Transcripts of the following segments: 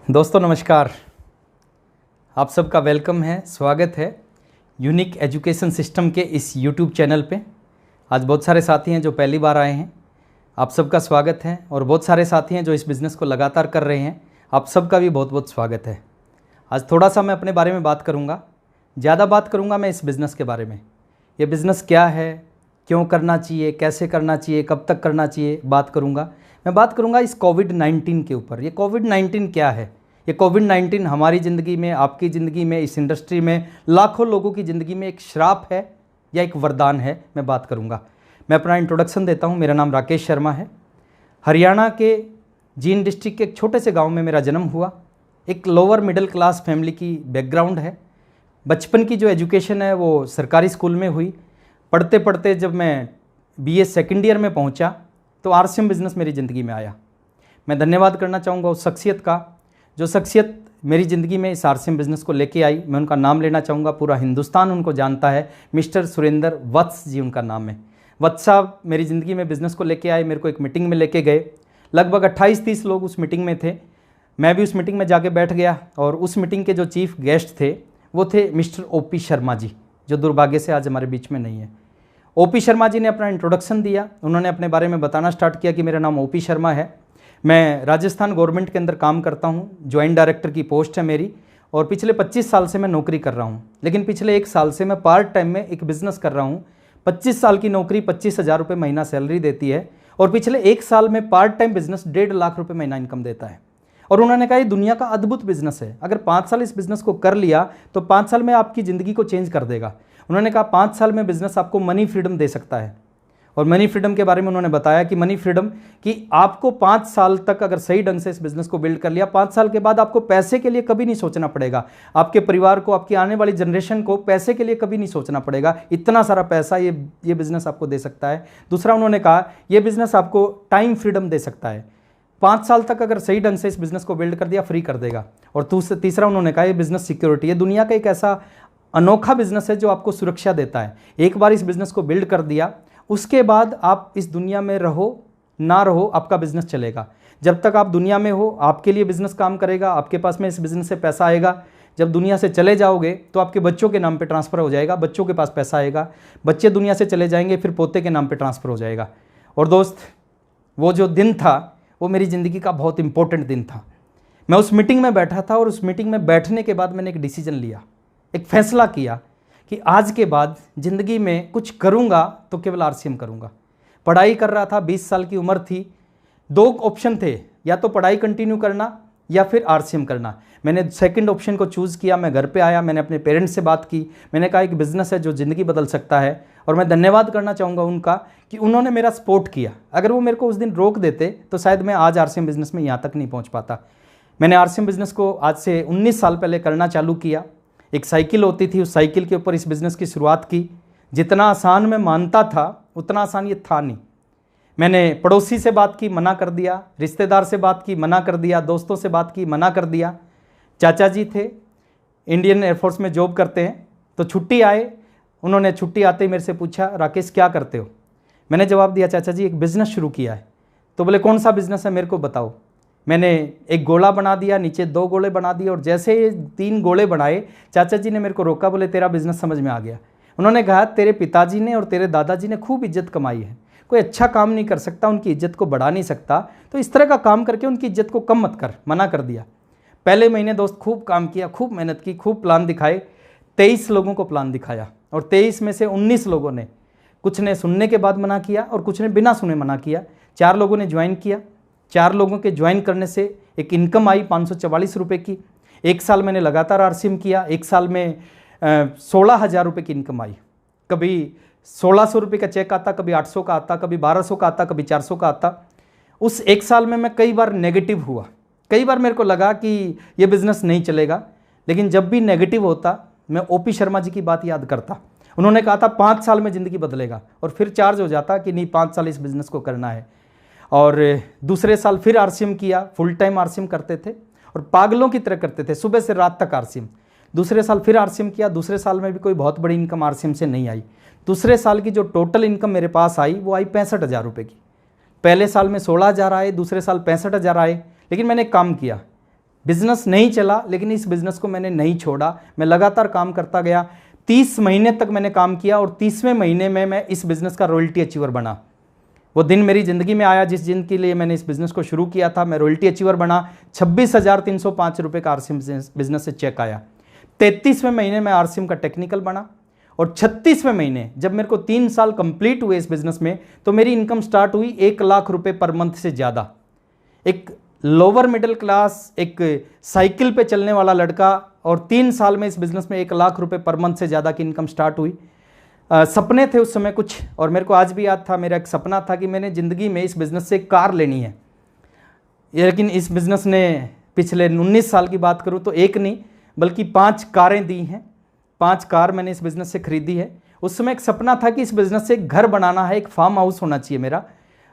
दोस्तों नमस्कार। आप सबका वेलकम है, स्वागत है यूनिक एजुकेशन सिस्टम के इस यूट्यूब चैनल पे। आज बहुत सारे साथी हैं जो पहली बार आए हैं, आप सबका स्वागत है। और बहुत सारे साथी हैं जो इस बिज़नेस को लगातार कर रहे हैं, आप सबका भी बहुत बहुत स्वागत है। आज थोड़ा सा मैं अपने बारे में बात करूँगा, ज़्यादा बात करूँगा मैं इस बिज़नेस के बारे में। ये बिज़नेस क्या है, क्यों करना चाहिए, कैसे करना चाहिए, कब तक करना चाहिए, बात करूँगा। मैं बात करूँगा इस कोविड-19 के ऊपर। ये कोविड-19 क्या है? ये कोविड-19 हमारी ज़िंदगी में, आपकी ज़िंदगी में, इस इंडस्ट्री में लाखों लोगों की ज़िंदगी में एक श्राप है या एक वरदान है, मैं बात करूँगा। मैं अपना इंट्रोडक्शन देता हूँ। मेरा नाम राकेश शर्मा है। हरियाणा के जींद डिस्ट्रिक्ट के एक छोटे से गाँव में मेरा जन्म हुआ। एक लोअर मिडिल क्लास फैमिली की बैकग्राउंड है। बचपन की जो एजुकेशन है वो सरकारी स्कूल में हुई। पढ़ते पढ़ते जब मैं बीए सेकेंड ईयर में पहुंचा तो आरसीएम बिज़नेस मेरी ज़िंदगी में आया। मैं धन्यवाद करना चाहूँगा उस शख्सियत का, जो शख्सियत मेरी ज़िंदगी में इस आरसीएम बिज़नेस को लेके आई। मैं उनका नाम लेना चाहूँगा, पूरा हिंदुस्तान उनको जानता है। मिस्टर सुरेंद्र वत्स जी उनका नाम है। वत्स साहब मेरी ज़िंदगी में बिज़नेस को लेके आए, मेरे को एक मीटिंग में लेके गए। लगभग 28-30 लोग उस मीटिंग में थे। मैं भी उस मीटिंग में जाके बैठ गया और उस मीटिंग के जो चीफ गेस्ट थे वो थे मिस्टर ओपी शर्मा जी, जो दुर्भाग्य से आज हमारे बीच में नहीं है। ओपी शर्मा जी ने अपना इंट्रोडक्शन दिया। उन्होंने अपने बारे में बताना स्टार्ट किया कि मेरा नाम ओपी शर्मा है, मैं राजस्थान गवर्नमेंट के अंदर काम करता हूँ, जॉइंट डायरेक्टर की पोस्ट है मेरी, और पिछले 25 साल से मैं नौकरी कर रहा हूँ। लेकिन पिछले 1 साल से मैं पार्ट टाइम में एक बिज़नेस कर रहा हूँ। 25 साल की नौकरी 25,000 रुपये महीना सैलरी देती है, और पिछले 1 साल में पार्ट टाइम बिज़नेस 1.5 लाख रुपये महीना इनकम देता है। और उन्होंने कहा ये दुनिया का अद्भुत बिज़नेस है, अगर 5 साल इस बिज़नेस को कर लिया तो 5 साल में आपकी ज़िंदगी को चेंज कर देगा। उन्होंने कहा 5 साल में बिज़नेस आपको मनी फ्रीडम दे सकता है। और मनी फ्रीडम के बारे में उन्होंने बताया कि मनी फ्रीडम कि आपको 5 साल तक अगर सही ढंग से इस बिज़नेस को बिल्ड कर लिया, 5 साल के बाद आपको पैसे के लिए कभी नहीं सोचना पड़ेगा। आपके परिवार को, आपकी आने वाली जनरेशन को पैसे के लिए कभी नहीं सोचना पड़ेगा। इतना सारा पैसा ये बिज़नेस आपको दे सकता है। दूसरा उन्होंने कहा ये बिज़नेस आपको टाइम फ्रीडम दे सकता है। 5 साल तक अगर सही ढंग से इस बिज़नेस को बिल्ड कर दिया, फ्री कर देगा। और तीसरा उन्होंने कहा ये बिज़नेस सिक्योरिटी, ये दुनिया का एक ऐसा अनोखा बिज़नेस है जो आपको सुरक्षा देता है। एक बार इस बिज़नेस को बिल्ड कर दिया, उसके बाद आप इस दुनिया में रहो ना रहो, आपका बिज़नेस चलेगा। जब तक आप दुनिया में हो आपके लिए बिज़नेस काम करेगा, आपके पास में इस बिज़नेस से पैसा आएगा। जब दुनिया से चले जाओगे तो आपके बच्चों के नाम पे ट्रांसफ़र हो जाएगा, बच्चों के पास पैसा आएगा। बच्चे दुनिया से चले जाएंगे, फिर पोते के नाम पे ट्रांसफ़र हो जाएगा। और दोस्त, वो जो दिन था वो मेरी ज़िंदगी का बहुत इंपॉर्टेंट दिन था। मैं उस मीटिंग में बैठा था और उस मीटिंग में बैठने के बाद मैंने एक डिसीजन लिया, एक फैसला किया कि आज के बाद ज़िंदगी में कुछ करूँगा तो केवल आरसीएम करूँगा। पढ़ाई कर रहा था, 20 साल की उम्र थी। 2 ऑप्शन थे, या तो पढ़ाई कंटिन्यू करना या फिर आरसीएम करना। मैंने सेकंड ऑप्शन को चूज़ किया। मैं घर पे आया, मैंने अपने पेरेंट्स से बात की। मैंने कहा एक बिज़नेस है जो ज़िंदगी बदल सकता है, और मैं धन्यवाद करना चाहूँगा उनका कि उन्होंने मेरा सपोर्ट किया। अगर वो मेरे को उस दिन रोक देते तो शायद मैं आज आरसीएम बिज़नेस में यहाँ तक नहीं पहुँच पाता। मैंने आरसीएम बिज़नेस को आज से 19 साल पहले करना चालू किया। एक साइकिल होती थी, उस साइकिल के ऊपर इस बिज़नेस की शुरुआत की। जितना आसान मैं मानता था उतना आसान ये था नहीं। मैंने पड़ोसी से बात की, मना कर दिया। रिश्तेदार से बात की, मना कर दिया। दोस्तों से बात की, मना कर दिया। चाचा जी थे, इंडियन एयरफोर्स में जॉब करते हैं, तो छुट्टी आए। उन्होंने छुट्टी आते ही मेरे से पूछा, राकेश क्या करते हो? मैंने जवाब दिया, चाचा जी एक बिज़नेस शुरू किया है। तो बोले कौन सा बिज़नेस है, मेरे को बताओ। मैंने एक गोला बना दिया, नीचे 2 गोले बना दिए, और जैसे ये 3 गोले बनाए चाचा जी ने मेरे को रोका। बोले तेरा बिज़नेस समझ में आ गया। उन्होंने कहा तेरे पिताजी ने और तेरे दादाजी ने खूब इज्जत कमाई है, कोई अच्छा काम नहीं कर सकता, उनकी इज्जत को बढ़ा नहीं सकता, तो इस तरह का काम करके उनकी इज्जत को कम मत कर। मना कर दिया। पहले महीने दोस्त खूब काम किया, खूब मेहनत की, खूब प्लान दिखाए। 23 लोगों को प्लान दिखाया, और 23 में से 19 लोगों ने, कुछ ने सुनने के बाद मना किया और कुछ ने बिना सुने मना किया। 4 लोगों ने ज्वाइन किया। 4 लोगों के ज्वाइन करने से एक इनकम आई 544 रुपये की। 1 साल मैंने लगातार आरसीएम किया। 1 साल में 16,000 रुपये की इनकम आई। कभी 1,600 रुपये का चेक आता, कभी 800 का आता, कभी 1,200 का आता, कभी 400 का आता। उस 1 साल में मैं कई बार नेगेटिव हुआ, कई बार मेरे को लगा कि ये बिज़नेस नहीं चलेगा। लेकिन जब भी नेगेटिव होता मैं ओपी शर्मा जी की बात याद करता। उन्होंने कहा था 5 साल में ज़िंदगी बदलेगा, और फिर चार्ज हो जाता कि नहीं 5 साल इस बिज़नेस को करना है। और दूसरे साल फिर आरसीएम किया। फुल टाइम आरसीएम करते थे और पागलों की तरह करते थे, सुबह से रात तक आरसीएम। दूसरे साल फिर आरसीएम किया। दूसरे साल में भी कोई बहुत बड़ी इनकम आरसीएम से नहीं आई। दूसरे साल की जो टोटल इनकम मेरे पास आई वो आई 65,000 रुपये की। पहले साल में 16,000 आए, दूसरे साल 65,000 आए। लेकिन मैंने एक काम किया, बिजनेस नहीं चला, लेकिन इस बिजनेस को मैंने नहीं छोड़ा, मैं लगातार काम करता गया। 30 महीने तक मैंने काम किया और 30वें महीने में मैं इस बिज़नेस का रॉयल्टी अचीवर बना। वो दिन मेरी ज़िंदगी में आया जिस दिन के लिए मैंने इस बिज़नेस को शुरू किया था। मैं रॉयल्टी अचीवर बना। 26,305 रुपये का आरसीएम बिज़नेस से चेक आया। 33वें महीने में आरसीएम का टेक्निकल बना और 36वें महीने जब मेरे को 3 साल कंप्लीट हुए इस बिज़नेस में, तो मेरी इनकम स्टार्ट हुई 1 लाख रुपये पर मंथ से ज़्यादा। एक लोअर मिडिल क्लास, एक साइकिल पे चलने वाला लड़का, और 3 साल में इस बिज़नेस में 1 लाख रुपए पर मंथ से ज़्यादा की इनकम स्टार्ट हुई। सपने थे उस समय कुछ, और मेरे को आज भी याद था, मेरा एक सपना था कि मैंने ज़िंदगी में इस बिज़नेस से एक कार लेनी है। लेकिन इस बिज़नेस ने पिछले 19 साल की बात करूँ तो एक नहीं बल्कि 5 कारें दी हैं। 5 कार मैंने इस बिज़नेस से खरीदी है। उस समय एक सपना था कि इस बिज़नेस से एक घर बनाना है, एक फार्म हाउस होना चाहिए मेरा।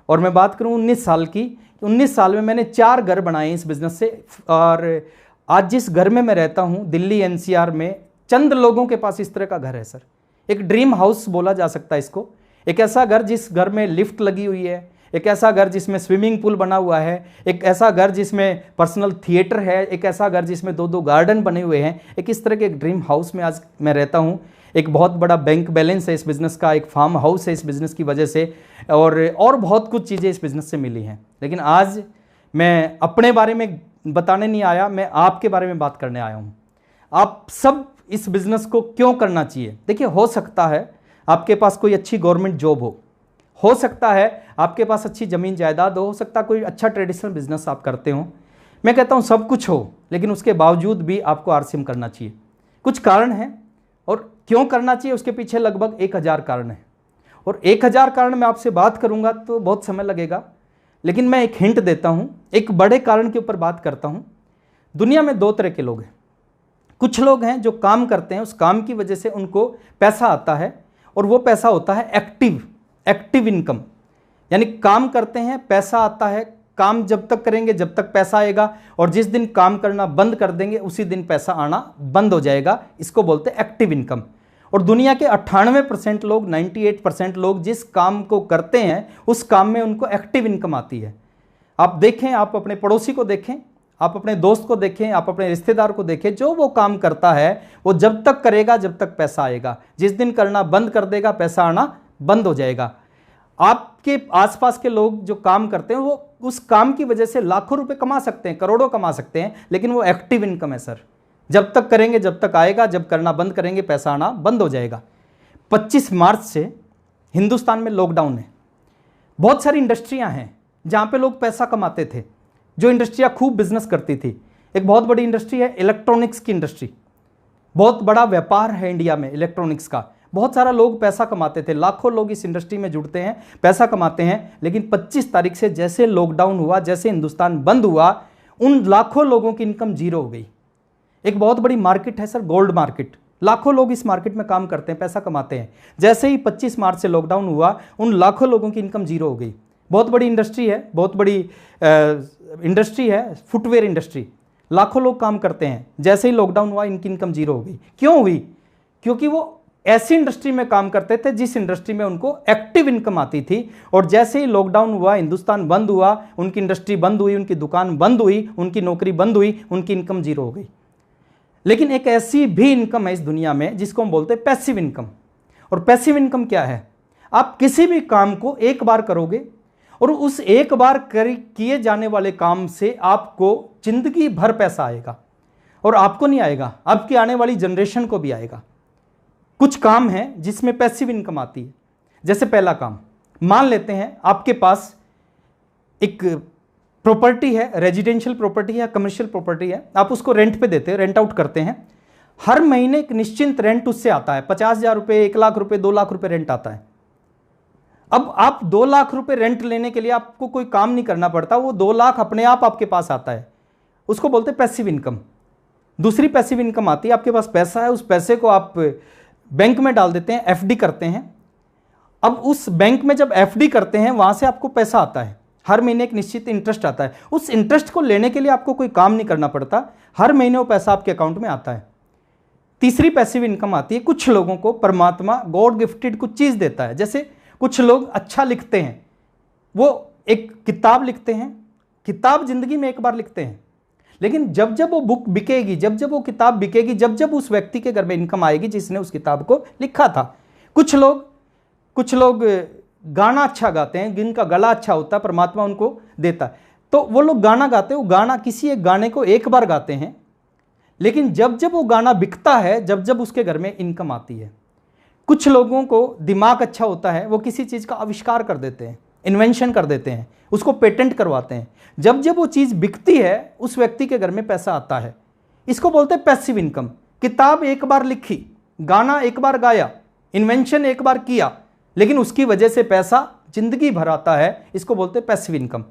और मैं बात करूँ 19 साल की, 19 साल में मैंने 4 घर बनाए इस बिज़नेस से। और आज जिस घर में मैं रहता हूँ दिल्ली एनसीआर में, चंद लोगों के पास इस तरह का घर है सर। एक ड्रीम हाउस बोला जा सकता है इसको। एक ऐसा घर जिस घर में लिफ्ट लगी हुई है, एक ऐसा घर जिसमें स्विमिंग पूल बना हुआ है, एक ऐसा घर जिसमें पर्सनल थिएटर है, एक ऐसा घर जिसमें 2-2 गार्डन बने हुए हैं। एक इस तरह के एक ड्रीम हाउस में आज मैं रहता हूँ। एक बहुत बड़ा बैंक बैलेंस है इस बिज़नेस का, एक फार्म हाउस है इस बिज़नेस की वजह से, और बहुत कुछ चीज़ें इस बिज़नेस से मिली हैं। लेकिन आज मैं अपने बारे में बताने नहीं आया, मैं आपके बारे में बात करने आया हूँ। आप सब इस बिज़नेस को क्यों करना चाहिए? देखिए, हो सकता है आपके पास कोई अच्छी गवर्नमेंट जॉब हो सकता है आपके पास अच्छी ज़मीन जायदाद हो सकता है कोई अच्छा ट्रेडिशनल बिजनेस आप करते हो। मैं कहता हूँ सब कुछ हो, लेकिन उसके बावजूद भी आपको आरसीएम करना चाहिए। कुछ कारण हैं, और क्यों करना चाहिए उसके पीछे लगभग 1000 कारण हैं। और 1000 कारण मैं आपसे बात करूँगा तो बहुत समय लगेगा, लेकिन मैं एक हिंट देता हूँ, एक बड़े कारण के ऊपर बात करता हूँ। दुनिया में 2 तरह के लोग हैं। कुछ लोग हैं जो काम करते हैं, उस काम की वजह से उनको पैसा आता है, और वो पैसा होता है एक्टिव इनकम। यानी काम करते हैं, पैसा आता है, काम जब तक करेंगे जब तक पैसा आएगा, और जिस दिन काम करना बंद कर देंगे उसी दिन पैसा आना बंद हो जाएगा। इसको बोलते हैं एक्टिव इनकम। और दुनिया के 98% लोग, 98% लोग जिस काम को करते हैं उस काम में उनको एक्टिव इनकम आती है। आप देखें, आप अपने पड़ोसी को देखें, आप अपने दोस्त को देखें, आप अपने रिश्तेदार को देखें, जो वो काम करता है वो जब तक करेगा जब तक पैसा आएगा। जिस दिन करना बंद कर देगा पैसा आना बंद हो जाएगा। आपके आसपास के लोग जो काम करते हैं वो उस काम की वजह से लाखों रुपए कमा सकते हैं, करोड़ों कमा सकते हैं, लेकिन वो एक्टिव इनकम है सर। जब तक करेंगे जब तक आएगा, जब करना बंद करेंगे पैसा आना बंद हो जाएगा। 25 मार्च से हिंदुस्तान में लॉकडाउन है। बहुत सारी इंडस्ट्रियां हैं जहां पे लोग पैसा कमाते थे, जो इंडस्ट्रियां खूब बिजनेस करती थी। एक बहुत बड़ी इंडस्ट्री है इलेक्ट्रॉनिक्स की इंडस्ट्री। बहुत बड़ा व्यापार है इंडिया में इलेक्ट्रॉनिक्स का। बहुत सारा लोग पैसा कमाते थे, लाखों लोग इस इंडस्ट्री में जुड़ते हैं, पैसा कमाते हैं। लेकिन 25 तारीख से जैसे लॉकडाउन हुआ, जैसे हिंदुस्तान बंद हुआ, उन लाखों लोगों की इनकम जीरो हो गई। एक बहुत बड़ी मार्केट है सर, गोल्ड मार्केट। लाखों लोग इस मार्केट में काम करते हैं, पैसा कमाते हैं। जैसे ही 25 मार्च से लॉकडाउन हुआ, उन लाखों लोगों की इनकम जीरो हो गई। बहुत बड़ी इंडस्ट्री है, बहुत बड़ी इंडस्ट्री है फुटवेयर इंडस्ट्री। लाखों लोग काम करते हैं, जैसे ही लॉकडाउन हुआ इनकी इनकम जीरो हो गई। क्यों हुई? क्योंकि वो ऐसी इंडस्ट्री में काम करते थे जिस इंडस्ट्री में उनको एक्टिव इनकम आती थी। और जैसे ही लॉकडाउन हुआ, हिंदुस्तान बंद हुआ, उनकी इंडस्ट्री बंद हुई, उनकी दुकान बंद हुई, उनकी नौकरी बंद हुई, उनकी इनकम जीरो हो गई। लेकिन एक ऐसी भी इनकम है इस दुनिया में जिसको हम बोलते हैं पैसिव इनकम। और पैसिव इनकम क्या है? आप किसी भी काम को एक बार करोगे और उस एक बार किए जाने वाले काम से आपको जिंदगी भर पैसा आएगा। और आपको नहीं आएगा, आपकी आने वाली जनरेशन को भी आएगा। कुछ काम है जिसमें पैसिव इनकम आती है। जैसे पहला काम, मान लेते हैं आपके पास एक प्रॉपर्टी है, रेजिडेंशियल प्रॉपर्टी है, कमर्शियल प्रॉपर्टी है, आप उसको रेंट पे देते हैं, रेंट आउट करते हैं। हर महीने एक निश्चित रेंट उससे आता है, 50,000 रुपये, 1 लाख रुपये, 2 लाख रुपये रेंट आता है। अब आप 2 लाख रुपये रेंट लेने के लिए आपको कोई काम नहीं करना पड़ता, वो 2 लाख अपने आप आपके पास आता है। उसको बोलते हैं पैसिव इनकम। दूसरी पैसिव इनकम आती है, आपके पास पैसा है, उस पैसे को आप बैंक में डाल देते हैं, एफडी करते हैं। अब उस बैंक में जब एफडी करते हैं वहां से आपको पैसा आता है, हर महीने एक निश्चित इंटरेस्ट आता है। उस इंटरेस्ट को लेने के लिए आपको कोई काम नहीं करना पड़ता, हर महीने वो पैसा आपके अकाउंट में आता है। तीसरी पैसिव इनकम आती है, कुछ लोगों को परमात्मा गॉड गिफ्टेड कुछ चीज देता है। जैसे कुछ लोग अच्छा लिखते हैं, वो एक किताब लिखते हैं, किताब जिंदगी में एक बार लिखते हैं, लेकिन जब जब वो बुक बिकेगी, जब जब वो किताब बिकेगी, जब जब उस व्यक्ति के घर में इनकम आएगी जिसने उस किताब को लिखा था। कुछ लोग गाना अच्छा गाते हैं, जिनका गला अच्छा होता है, परमात्मा उनको देता है, तो वो लोग गाना गाते हैं, वो गाना किसी एक गाने को एक बार गाते हैं, लेकिन जब जब वो गाना बिकता है, जब जब उसके घर में इनकम आती है। कुछ लोगों को दिमाग अच्छा होता है, वो किसी चीज़ का आविष्कार कर देते हैं, इन्वेंशन कर देते हैं, उसको पेटेंट करवाते हैं। जब जब वो चीज़ बिकती है, उस व्यक्ति के घर में पैसा आता है। इसको बोलते हैं पैसिव इनकम। किताब एक बार लिखी, गाना एक बार गाया, इन्वेंशन एक बार किया, लेकिन उसकी वजह से पैसा जिंदगी भर आता है, इसको बोलते हैं पैसिव इनकम।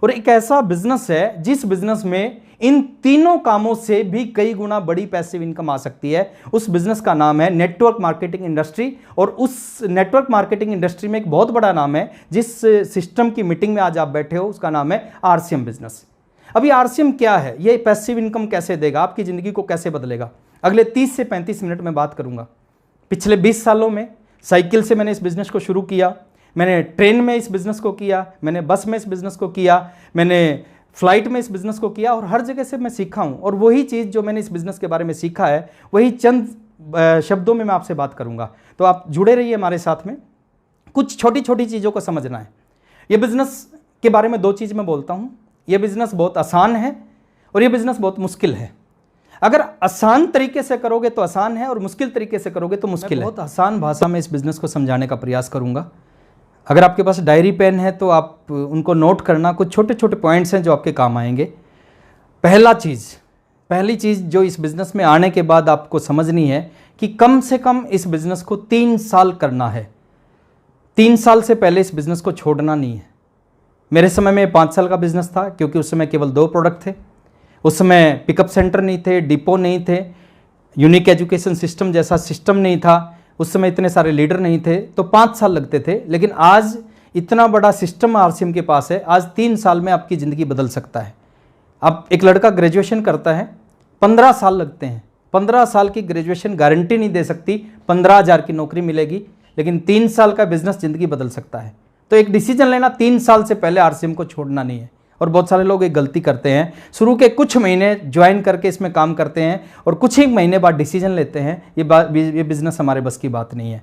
और एक ऐसा बिजनेस है जिस बिजनेस में इन तीनों कामों से भी कई गुना बड़ी पैसिव इनकम आ सकती है। उस बिजनेस का नाम है नेटवर्क मार्केटिंग इंडस्ट्री। और उस नेटवर्क मार्केटिंग इंडस्ट्री में एक बहुत बड़ा नाम है, जिस सिस्टम की मीटिंग में आज आप बैठे हो, उसका नाम है आरसीएम बिजनेस। अभी आरसीएम क्या है, ये पैसिव इनकम कैसे देगा, आपकी जिंदगी को कैसे बदलेगा, अगले 30 से 35 मिनट में बात करूंगा। पिछले 20 सालों में साइकिल से मैंने इस बिजनेस को शुरू किया, मैंने ट्रेन में इस बिज़नेस को किया, मैंने बस में इस बिज़नेस को किया, मैंने फ्लाइट में इस बिज़नेस को किया, और हर जगह से मैं सीखा हूँ। और वही चीज़ जो मैंने इस बिज़नेस के बारे में सीखा है, वही चंद शब्दों में मैं आपसे बात करूँगा। तो आप जुड़े रहिए हमारे साथ में। कुछ छोटी छोटी चीज़ों को समझना है। ये बिज़नेस के बारे में 2 चीज़ मैं बोलता हूँ। ये बिज़नेस बहुत आसान है और ये बिज़नेस बहुत मुश्किल है। अगर आसान तरीके से करोगे तो आसान है, और मुश्किल तरीके से करोगे तो मुश्किल है। बहुत आसान भाषा में इस बिज़नेस को समझाने का प्रयास करूँगा। अगर आपके पास डायरी पेन है तो आप उनको नोट करना, कुछ छोटे छोटे पॉइंट्स हैं जो आपके काम आएंगे। पहली चीज़ जो इस बिज़नेस में आने के बाद आपको समझनी है कि कम से कम इस बिज़नेस को 3 साल करना है। 3 साल से पहले इस बिज़नेस को छोड़ना नहीं है। मेरे समय में 5 साल का बिज़नेस था, क्योंकि उस समय केवल 2 प्रोडक्ट थे। उस समय पिकअप सेंटर नहीं थे, डिपो नहीं थे, यूनिक एजुकेशन सिस्टम जैसा सिस्टम नहीं था, उस समय इतने सारे लीडर नहीं थे, तो 5 साल लगते थे। लेकिन आज इतना बड़ा सिस्टम आरसीएम के पास है, आज 3 साल में आपकी ज़िंदगी बदल सकता है। अब एक लड़का ग्रेजुएशन करता है, 15 साल लगते हैं। 15 साल की ग्रेजुएशन गारंटी नहीं दे सकती 15,000 की नौकरी मिलेगी, लेकिन 3 साल का बिजनेस ज़िंदगी बदल सकता है। तो एक डिसीजन लेना, 3 साल से पहले आरसीएम को छोड़ना नहीं है। और बहुत सारे लोग एक गलती करते हैं, शुरू के कुछ महीने ज्वाइन करके इसमें काम करते हैं और कुछ ही महीने बाद डिसीजन लेते हैं। ये बिज़नेस हमारे बस की बात नहीं है।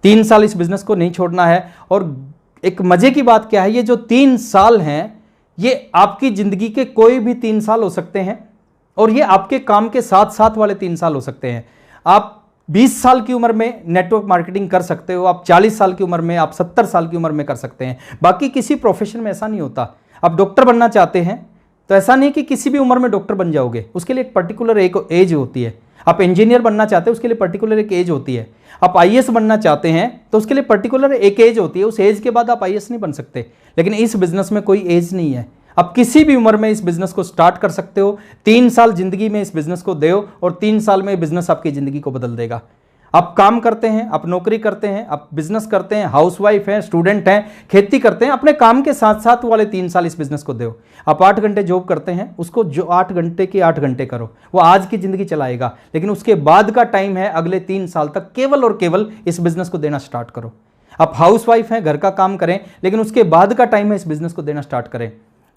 3 साल इस बिज़नेस को नहीं छोड़ना है। और एक मज़े की बात क्या है, ये जो 3 साल हैं, ये आपकी ज़िंदगी के कोई भी 3 साल हो सकते हैं, और ये आपके काम के साथ साथ वाले 3 साल हो सकते हैं। आप 20 साल की उम्र में नेटवर्क मार्केटिंग कर सकते हो, आप 40 साल की उम्र में, आप 70 साल की उम्र में कर सकते हैं। बाकी किसी प्रोफेशन में ऐसा नहीं होता। आप डॉक्टर बनना चाहते हैं तो ऐसा नहीं कि किसी भी उम्र में डॉक्टर बन जाओगे, उसके लिए एक पर्टिकुलर एक एज होती है। आप इंजीनियर बनना चाहते हैं, उसके लिए पर्टिकुलर एक एज होती है। आप आईएएस बनना चाहते हैं तो उसके लिए पर्टिकुलर एक एज होती है, उस एज के बाद आप आईएएस नहीं बन सकते। लेकिन इस बिजनेस में कोई एज नहीं है, आप किसी भी उम्र में इस बिजनेस को स्टार्ट कर सकते हो। 3 साल जिंदगी में इस बिजनेस को दो और 3 साल में बिजनेस आपकी जिंदगी को बदल देगा। आप काम करते हैं, आप नौकरी करते हैं, आप बिजनेस करते हैं, हाउसवाइफ हैं, स्टूडेंट हैं, खेती करते हैं, अपने काम के साथ साथ वाले 3 साल इस बिजनेस को दो। आप 8 घंटे जॉब करते हैं, उसको जो 8 घंटे के 8 घंटे करो, वो आज की जिंदगी चलाएगा। लेकिन उसके बाद का टाइम है अगले 3 साल तक, केवल और केवल इस बिजनेस को देना स्टार्ट करो। आप हाउसवाइफ हैं, घर का काम करें, लेकिन उसके बाद का टाइम है इस बिजनेस को देना स्टार्ट करें।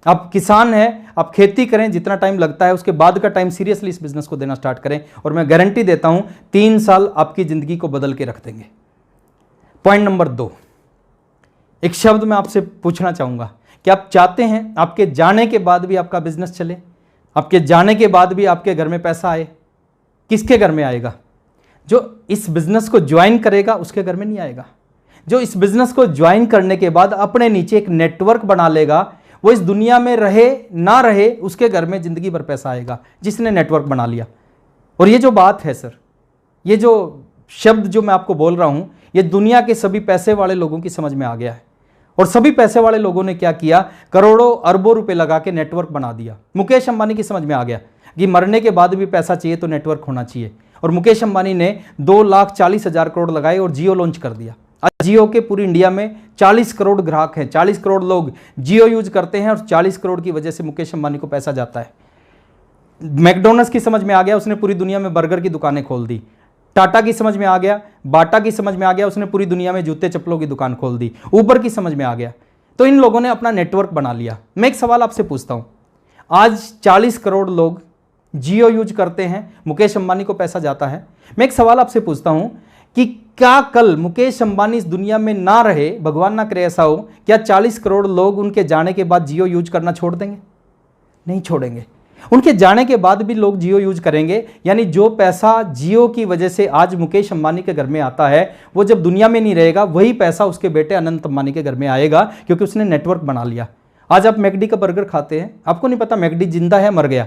आप किसान हैं, आप खेती करें, जितना टाइम लगता है उसके बाद का टाइम सीरियसली इस बिजनेस को देना स्टार्ट करें, और मैं गारंटी देता हूं 3 साल आपकी जिंदगी को बदल के रख देंगे। पॉइंट नंबर 2, एक शब्द मैं आपसे पूछना चाहूंगा कि आप चाहते हैं आपके जाने के बाद भी आपका बिजनेस चले, आपके जाने के बाद भी आपके घर में पैसा आए? किसके घर में आएगा? जो इस बिजनेस को ज्वाइन करेगा उसके घर में नहीं आएगा। जो इस बिजनेस को ज्वाइन करने के बाद अपने नीचे एक नेटवर्क बना लेगा, वो इस दुनिया में रहे ना रहे उसके घर में जिंदगी भर पैसा आएगा, जिसने नेटवर्क बना लिया। और ये जो बात है सर, ये जो शब्द जो मैं आपको बोल रहा हूं, ये दुनिया के सभी पैसे वाले लोगों की समझ में आ गया है। और सभी पैसे वाले लोगों ने क्या किया, करोड़ों अरबों रुपए लगा के नेटवर्क बना दिया। मुकेश अंबानी की समझ में आ गया कि मरने के बाद भी पैसा चाहिए तो नेटवर्क होना चाहिए, और मुकेश अंबानी ने 2,40,000 करोड़ लगाए और जियो लॉन्च कर दिया। आज जियो के पूरी इंडिया में 40 करोड़ ग्राहक हैं, 40 करोड़ लोग जियो यूज करते हैं, और 40 करोड़ की वजह से मुकेश अंबानी को पैसा जाता है। मैकडोनल्ड्स की समझ में आ गया, उसने पूरी दुनिया में बर्गर की दुकानें खोल दी। टाटा की समझ में आ गया, बाटा की समझ में आ गया, उसने पूरी दुनिया में जूते चप्पलों की दुकान खोल दी। ऊबर की समझ में आ गया, तो इन लोगों ने अपना नेटवर्क बना लिया। मैं एक सवाल आपसे पूछता हूं, आज 40 करोड़ लोग जियो यूज करते हैं, मुकेश अंबानी को पैसा जाता है। मैं एक सवाल आपसे पूछता हूं कि क्या कल मुकेश अंबानी इस दुनिया में ना रहे, भगवान ना करे ऐसा हो, क्या 40 करोड़ लोग उनके जाने के बाद जियो यूज करना छोड़ देंगे? नहीं छोड़ेंगे। उनके जाने के बाद भी लोग जियो यूज करेंगे। यानी जो पैसा जियो की वजह से आज मुकेश अंबानी के घर में आता है, वो जब दुनिया में नहीं रहेगा, वही पैसा उसके बेटे अनंत अंबानी के घर में आएगा, क्योंकि उसने नेटवर्क बना लिया। आज आप मैकडी का बर्गर खाते हैं, आपको नहीं पता मैकडी जिंदा है मर गया,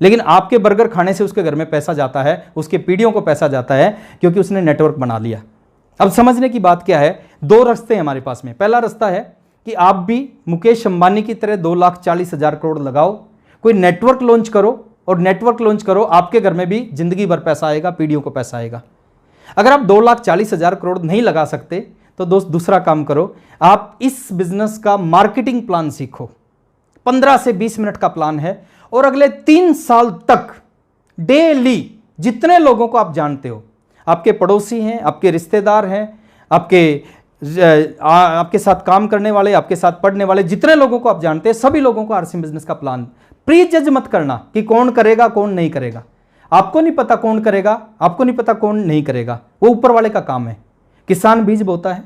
लेकिन आपके बर्गर खाने से उसके घर में पैसा जाता है, उसके पीढ़ियों को पैसा जाता है, क्योंकि उसने नेटवर्क बना लिया। अब समझने की बात क्या है, दो रास्ते हैं हमारे पास में। पहला रास्ता है कि आप भी मुकेश अंबानी की तरह 2,40,000 करोड़ लगाओ, कोई नेटवर्क लॉन्च करो, और नेटवर्क लॉन्च करो, आपके घर में भी जिंदगी भर पैसा आएगा, पीढ़ियों को पैसा आएगा। अगर आप 2,40,000 करोड़ नहीं लगा सकते तो दोस्त दूसरा काम करो, आप इस बिजनेस का मार्केटिंग प्लान सीखो। 15 से 20 मिनट का प्लान है, और अगले 3 साल तक डेली जितने लोगों को आप जानते हो, आपके पड़ोसी हैं, आपके रिश्तेदार हैं, आपके साथ काम करने वाले, आपके साथ पढ़ने वाले, जितने लोगों को आप जानते हैं, सभी लोगों को आरसीएम बिजनेस का प्लान। प्री जज मत करना कि कौन करेगा कौन नहीं करेगा। आपको नहीं पता कौन करेगा, आपको नहीं पता कौन नहीं करेगा, वो ऊपर वाले का काम है। किसान बीज बोता है,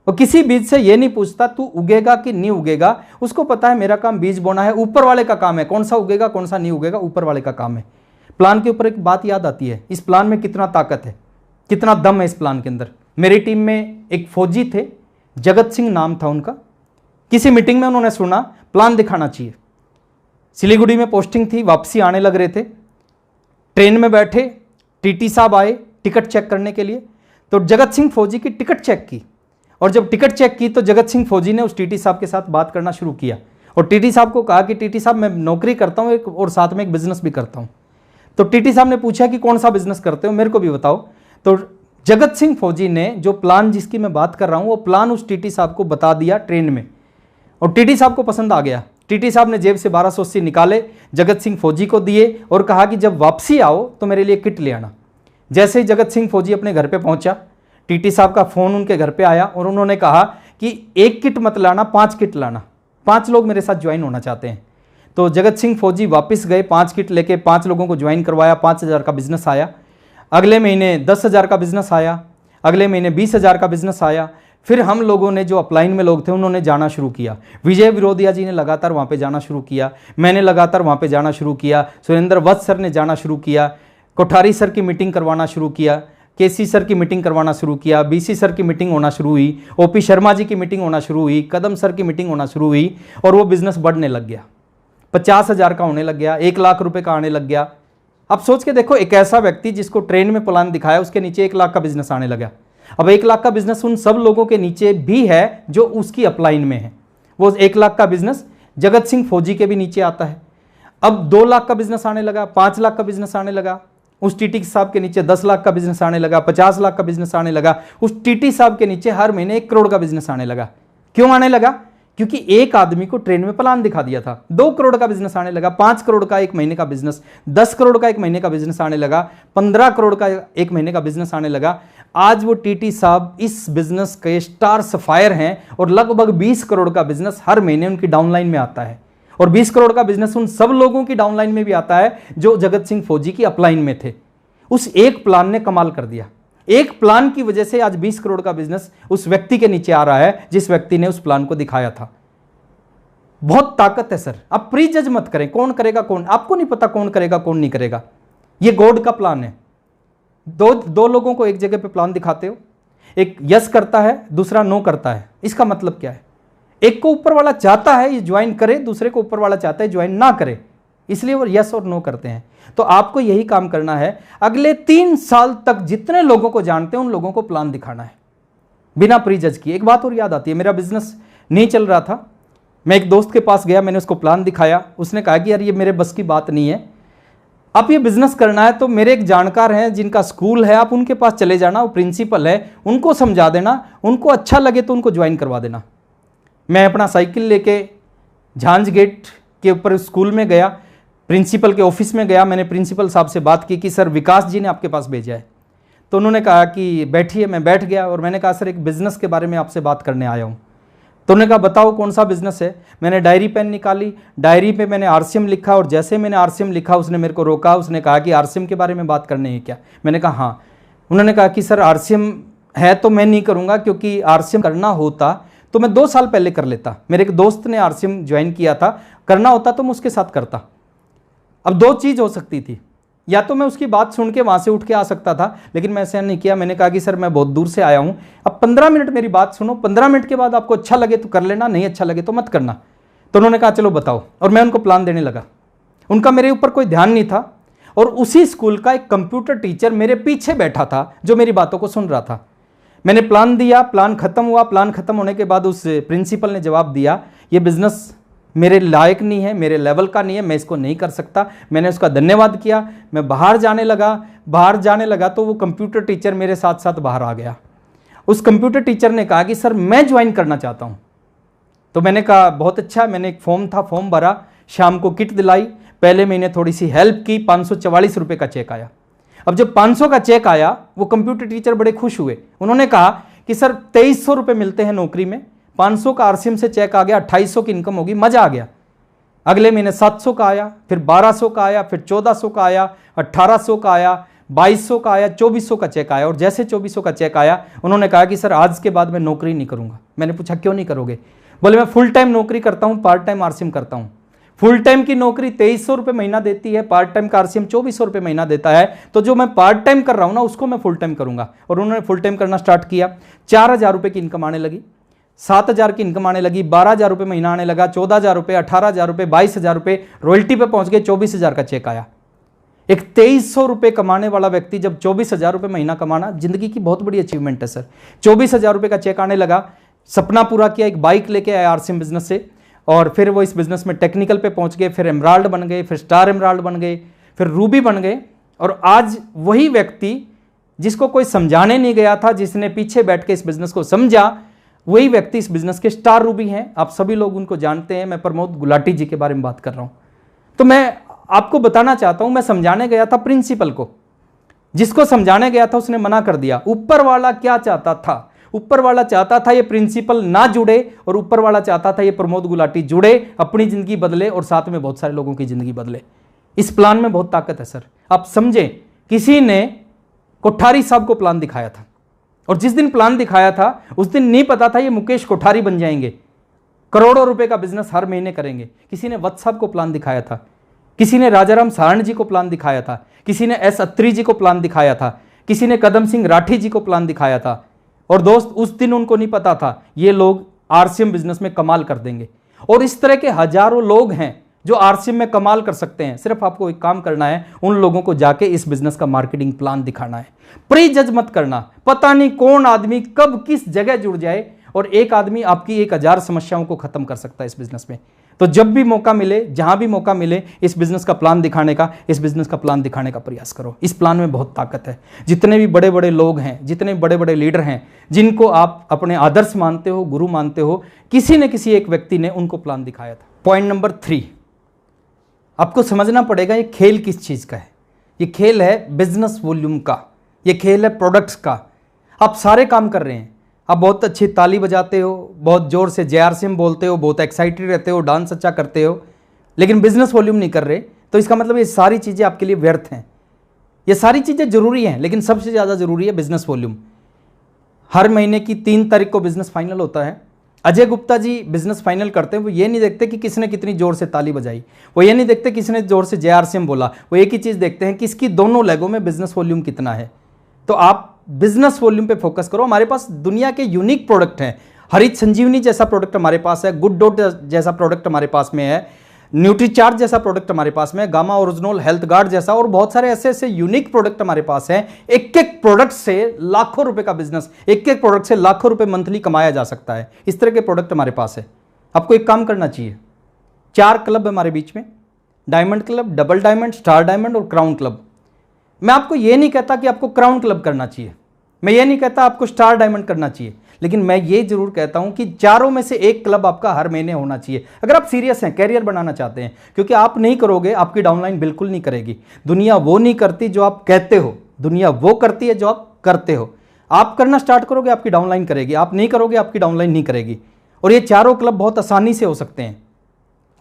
वो किसी बीज से ये नहीं पूछता तू उगेगा कि नहीं उगेगा, उसको पता है मेरा काम बीज बोना है, ऊपर वाले का काम है। कौन सा उगेगा कौन सा नहीं उगेगा, ऊपर वाले का काम है। प्लान के ऊपर एक बात याद आती है, इस प्लान में कितना ताकत है, कितना दम है इस प्लान के अंदर। मेरी टीम में एक फौजी थे, जगत सिंह नाम था उनका। किसी मीटिंग में उन्होंने सुना प्लान दिखाना चाहिए। सिलीगुड़ी में पोस्टिंग थी, वापसी आने लग रहे थे, ट्रेन में बैठे, टीटी साहब आए टिकट चेक करने के लिए, तो जगत सिंह फौजी की टिकट चेक की, और जब टिकट चेक की तो जगत सिंह फौजी ने उस टीटी साहब के साथ बात करना शुरू किया, और टीटी साहब को कहा कि टीटी साहब मैं नौकरी करता हूँ एक, और साथ में एक बिजनेस भी करता हूँ। तो टीटी साहब ने पूछा कि कौन सा बिजनेस करते हो, मेरे को भी बताओ। तो जगत सिंह फौजी ने जो प्लान जिसकी मैं बात कर रहा हूँ, वो प्लान उस टीटी साहब को बता दिया ट्रेन में, और टीटी साहब को पसंद आ गया। टीटी साहब ने जेब से 1280 निकाले, जगत सिंह फौजी को दिए, और कहा कि जब वापसी आओ तो मेरे लिए किट ले आना। जैसे ही जगत सिंह फौजी अपने घर पे पहुंचा, टीटी साहब का फ़ोन उनके घर पे आया, और उन्होंने कहा कि 1 किट मत लाना, 5 किट लाना, 5 लोग मेरे साथ ज्वाइन होना चाहते हैं। तो जगत सिंह फौजी वापस गए, 5 किट लेके 5 लोगों को ज्वाइन करवाया, 5,000 का बिजनेस आया। अगले महीने 10,000 का बिजनेस आया, अगले महीने 20,000 का बिजनेस आया। फिर हम लोगों ने, जो अपलाइन में लोग थे, उन्होंने जाना शुरू किया। विजय विरोधिया जी ने लगातार वहाँ पे जाना शुरू किया, मैंने लगातार वहाँ पे जाना शुरू किया, सुरेंद्र वत्स सर ने जाना शुरू किया, कोठारी सर की मीटिंग करवाना शुरू किया, केसी सर की मीटिंग करवाना शुरू किया, बीसी सर की मीटिंग होना शुरू हुई, ओपी शर्मा जी की मीटिंग होना शुरू हुई, कदम सर की मीटिंग होना शुरू हुई, और वो बिजनेस बढ़ने लग गया। 50,000 का होने लग गया, 1 लाख रुपए का आने लग गया। अब सोच के देखो, एक ऐसा व्यक्ति जिसको ट्रेन में प्लान दिखाया, उसके नीचे 1 लाख का बिजनेस आने लगा। अब 1 लाख का बिजनेस उन सब लोगों के नीचे भी है जो उसकी अपलाइन में है। वो 1 लाख का बिजनेस जगत सिंह फौजी के भी नीचे आता है। अब 2 लाख का बिजनेस आने लगा, 5 लाख का बिजनेस आने लगा, उस टीटी साहब के नीचे 10 लाख का बिजनेस आने लगा, 50 लाख का बिजनेस आने लगा, उस टीटी साहब के नीचे हर महीने 1 करोड़ का बिजनेस आने लगा। क्यों आने लगा? क्योंकि एक आदमी को ट्रेन में प्लान दिखा दिया था। 2 करोड़ का बिजनेस आने लगा, 5 करोड़ का 1 महीने का बिजनेस, 10 करोड़ का 1 महीने का बिजनेस आने लगा, 15 करोड़ का 1 महीने का बिजनेस आने लगा। आज वो टीटी साहब इस बिजनेस के स्टार सफायर हैं, और लगभग 20 करोड़ का बिजनेस हर महीने उनकी डाउनलाइन में आता है, और 20 करोड़ का बिजनेस उन सब लोगों की डाउनलाइन में भी आता है जो जगत सिंह फौजी की अपलाइन में थे। उस एक प्लान ने कमाल कर दिया। एक प्लान की वजह से आज 20 करोड़ का बिजनेस उस व्यक्ति के नीचे आ रहा है जिस व्यक्ति ने उस प्लान को दिखाया था। बहुत ताकत है सर। आप प्री जज मत करें कौन करेगा कौन, आपको नहीं पता कौन करेगा कौन नहीं करेगा। ये गॉड का प्लान है। दो लोगों को एक जगह पे प्लान दिखाते हो, एक यस करता है, दूसरा नो करता है। इसका मतलब क्या है? एक को ऊपर वाला चाहता है ये ज्वाइन करे, दूसरे को ऊपर वाला चाहता है ज्वाइन ना करे, इसलिए वो यस और नो करते हैं। तो आपको यही काम करना है। अगले 3 साल तक जितने लोगों को जानते हैं उन लोगों को प्लान दिखाना है बिना प्री जज किए। एक बात और याद आती है, मेरा बिजनेस नहीं चल रहा था, मैं एक दोस्त के पास गया, मैंने उसको प्लान दिखाया, उसने कहा कि यार ये मेरे बस की बात नहीं है, आप ये बिजनेस करना है तो मेरे एक जानकार हैं जिनका स्कूल है, आप उनके पास चले जाना, वो प्रिंसिपल है, उनको समझा देना, उनको अच्छा लगे तो उनको ज्वाइन करवा देना। मैं अपना साइकिल लेके झांझ गेट के ऊपर स्कूल में गया, प्रिंसिपल के ऑफिस में गया, मैंने प्रिंसिपल साहब से बात की कि सर विकास जी ने आपके पास भेजा है। तो उन्होंने कहा कि बैठिए, मैं बैठ गया और मैंने कहा सर एक बिज़नेस के बारे में आपसे बात करने आया हूँ। तो उन्होंने कहा बताओ कौन सा बिजनेस है। मैंने डायरी पेन निकाली, डायरी पे मैंने आरसीएम लिखा, और जैसे मैंने आरसीएम लिखा उसने मेरे को रोका, उसने कहा कि आरसीएम के बारे में बात करनी है क्या। मैंने कहा हाँ। उन्होंने कहा कि सर आरसीएम है तो मैं नहीं करूँगा, क्योंकि आरसीएम करना होता तो मैं 2 साल पहले कर लेता। मेरे एक दोस्त ने आरसीएम ज्वाइन किया था, करना होता तो मैं उसके साथ करता। अब 2 चीज़ हो सकती थी, या तो मैं उसकी बात सुन के वहाँ से उठ के आ सकता था, लेकिन मैं ऐसा नहीं किया। मैंने कहा कि सर मैं बहुत दूर से आया हूँ, अब 15 मिनट मेरी बात सुनो, 15 मिनट के बाद आपको अच्छा लगे तो कर लेना, नहीं अच्छा लगे तो मत करना। तो उन्होंने कहा चलो बताओ, और मैं उनको प्लान देने लगा। उनका मेरे ऊपर कोई ध्यान नहीं था, और उसी स्कूल का एक कंप्यूटर टीचर मेरे पीछे बैठा था जो मेरी बातों को सुन रहा था। मैंने प्लान दिया, प्लान खत्म हुआ। प्लान खत्म होने के बाद उस प्रिंसिपल ने जवाब दिया ये बिजनेस मेरे लायक नहीं है, मेरे लेवल का नहीं है, मैं इसको नहीं कर सकता। मैंने उसका धन्यवाद किया, मैं बाहर जाने लगा तो वो कंप्यूटर टीचर मेरे साथ साथ बाहर आ गया। उस कंप्यूटर टीचर ने कहा कि सर मैं ज्वाइन करना चाहता हूँ। तो मैंने कहा बहुत अच्छा। मैंने एक फॉर्म भरा, शाम को किट दिलाई, पहले महीने थोड़ी सी हेल्प की, 544 रुपये का चेक आया। अब जब 500 का चेक आया वो कंप्यूटर टीचर बड़े खुश हुए। उन्होंने कहा कि सर 2300 रुपये मिलते हैं नौकरी में, 500 का आरसीएम से चेक आ गया, 2800 की इनकम होगी, मजा आ गया। अगले महीने 700 का आया, फिर 1200 का आया, फिर 1400 का आया, 1800 का आया, 2200 का आया, 2400 का चेक आया। और जैसे 2400 का चेक आया उन्होंने कहा कि सर आज के बाद मैं नौकरी नहीं करूंगा। मैंने पूछा क्यों नहीं करोगे? बोले मैं फुल टाइम नौकरी करता हूं, पार्ट टाइम आरसीएम करता हूं। फुल टाइम की नौकरी 2300 रुपये महीना देती है, पार्ट टाइम का आरसीएम 2400 रुपये महीना देता है, तो जो मैं पार्ट टाइम कर रहा हूं ना उसको मैं फुल टाइम करूंगा। और उन्होंने फुल टाइम करना स्टार्ट किया। 4000 रुपये की इनकम आने लगी, 7000 की इनकम आने लगी, 12000 रुपये महीना आने लगा, 14000 रुपये, 18000 रुपये, 22000 रुपये, रॉयल्टी पे पहुंच गए, 24000 का चेक आया। एक 2300 रुपये कमाने वाला व्यक्ति जब 24000 रुपये महीना कमाना जिंदगी की बहुत बड़ी अचीवमेंट है सर। 24000 रुपये का चेक आने लगा, सपना पूरा किया, एक बाइक लेके आया आरसीएम बिजनेस से, और फिर वो इस बिजनेस में टेक्निकल पे पहुंच गए, फिर एमराल्ड बन गए, फिर स्टार एमराल्ड बन गए, फिर रूबी बन गए। और आज वही व्यक्ति जिसको कोई समझाने नहीं गया था, जिसने पीछे बैठ के इस बिजनेस को समझा, वही व्यक्ति इस बिजनेस के स्टार रूबी हैं। आप सभी लोग उनको जानते हैं, मैं प्रमोद गुलाटी जी के बारे में बात कर रहा हूं। तो मैं आपको बताना चाहता हूं, मैं समझाने गया था प्रिंसिपल को, जिसको समझाने गया था उसने मना कर दिया। ऊपर वाला क्या चाहता था? ऊपर वाला चाहता था ये प्रिंसिपल ना जुड़े, और ऊपर वाला चाहता था ये प्रमोद गुलाटी जुड़े, अपनी जिंदगी बदले और साथ में बहुत सारे लोगों की जिंदगी बदले। इस प्लान में बहुत ताकत है सर। आप समझें, किसी ने कोठारी साहब को प्लान दिखाया था, और जिस दिन प्लान दिखाया था उस दिन नहीं पता था ये मुकेश कोठारी बन जाएंगे, करोड़ों रुपए का बिजनेस हर महीने करेंगे। किसी ने वत्स साहब को प्लान दिखाया था, किसी ने राजाराम सारण जी को प्लान दिखाया था, किसी ने एस अत्री जी को प्लान दिखाया था, किसी ने कदम सिंह राठी जी को प्लान दिखाया था। और दोस्त उस दिन उनको नहीं पता था ये लोग आरसीएम बिजनेस में कमाल कर देंगे। और इस तरह के हजारों लोग हैं जो आरसीएम में कमाल कर सकते हैं। सिर्फ आपको एक काम करना है, उन लोगों को जाके इस बिजनेस का मार्केटिंग प्लान दिखाना है। प्री जज मत करना, पता नहीं कौन आदमी कब किस जगह जुड़ जाए, और एक आदमी आपकी 1000 समस्याओं को खत्म कर सकता है इस बिजनेस में। तो जब भी मौका मिले, जहां भी मौका मिले, इस बिजनेस का प्लान दिखाने का, इस बिजनेस का प्लान दिखाने का प्रयास करो। इस प्लान में बहुत ताकत है। जितने भी बड़े बड़े लोग हैं, जितने बड़े बड़े लीडर हैं, जिनको आप अपने आदर्श मानते हो, गुरु मानते हो, किसी न किसी एक व्यक्ति ने उनको प्लान दिखाया था। पॉइंट नंबर 3, आपको समझना पड़ेगा ये खेल किस चीज का है। ये खेल है बिजनेस वॉल्यूम का, ये खेल है प्रोडक्ट्स का। आप सारे काम कर रहे हैं, आप बहुत अच्छी ताली बजाते हो, बहुत जोर से जेआरसीएम बोलते हो, बहुत एक्साइटेड रहते हो, डांस अच्छा करते हो, लेकिन बिजनेस वॉल्यूम नहीं कर रहे, तो इसका मतलब ये सारी चीज़ें आपके लिए व्यर्थ हैं। ये सारी चीज़ें जरूरी हैं, लेकिन सबसे ज़्यादा जरूरी है बिजनेस वॉल्यूम। हर महीने की 3 तारीख को बिजनेस फाइनल होता है। अजय गुप्ता जी बिजनेस फाइनल करते हैं, वो ये नहीं देखते कि किसने कितनी जोर से ताली बजाई, वो ये नहीं देखते किसने जोर से जेआरसीएम बोला, वो एक ही चीज़ देखते हैं कि इसकी दोनों लेगों में बिजनेस वॉल्यूम कितना है। तो आप बिजनेस वॉल्यूम पे फोकस करो। हमारे पास दुनिया के यूनिक प्रोडक्ट हैं। हरित संजीवनी जैसा प्रोडक्ट हमारे पास है, गुड डॉट जैसा प्रोडक्ट हमारे पास में है, न्यूट्रीचार्ज जैसा प्रोडक्ट हमारे पास में है, गामा ओरिजिनल हेल्थ गार्ड जैसा, और बहुत सारे ऐसे ऐसे यूनिक प्रोडक्ट हमारे पास हैं। एक एक प्रोडक्ट से लाखों रुपए का बिजनेस, एक एक प्रोडक्ट से लाखों रुपए मंथली कमाया जा सकता है। इस तरह के प्रोडक्ट हमारे पास है। आपको एक काम करना चाहिए, 4 क्लब है हमारे बीच में, diamond club, double diamond, star diamond और क्राउन क्लब। मैं आपको ये नहीं कहता कि आपको क्राउन क्लब करना चाहिए, मैं ये नहीं कहता आपको स्टार डायमंड करना चाहिए, लेकिन मैं ये जरूर कहता हूं कि चारों में से एक क्लब आपका हर महीने होना चाहिए, अगर आप सीरियस हैं, कैरियर बनाना चाहते हैं। क्योंकि आप नहीं करोगे, आपकी डाउनलाइन बिल्कुल नहीं करेगी। दुनिया वो नहीं करती जो आप कहते हो, दुनिया वो करती है जो आप करते हो। आप करना स्टार्ट करोगे, आपकी डाउनलाइन करेगी, आप नहीं करोगे, आपकी डाउनलाइन नहीं करेगी। और ये चारों क्लब बहुत आसानी से हो सकते हैं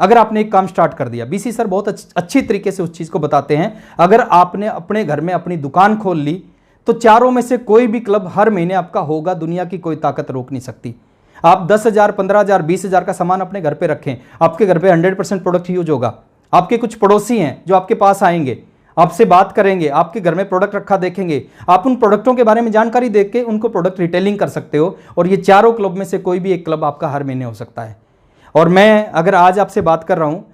अगर आपने एक काम स्टार्ट कर दिया। बीसी सर बहुत अच्छी तरीके से उस चीज़ को बताते हैं। अगर आपने अपने घर में अपनी दुकान खोल ली तो चारों में से कोई भी क्लब हर महीने आपका होगा, दुनिया की कोई ताकत रोक नहीं सकती। आप 10,000, 15,000, 20,000 का सामान अपने घर पे रखें, आपके घर पे 100% प्रोडक्ट यूज होगा। आपके कुछ पड़ोसी हैं जो आपके पास आएंगे, आपसे बात करेंगे, आपके घर में प्रोडक्ट रखा देखेंगे, आप उन प्रोडक्टों के बारे में जानकारी देख के उनको प्रोडक्ट रिटेलिंग कर सकते हो। और ये चारों क्लब में से कोई भी एक क्लब आपका हर महीने हो सकता है। और मैं अगर आज आपसे बात कर रहा हूँ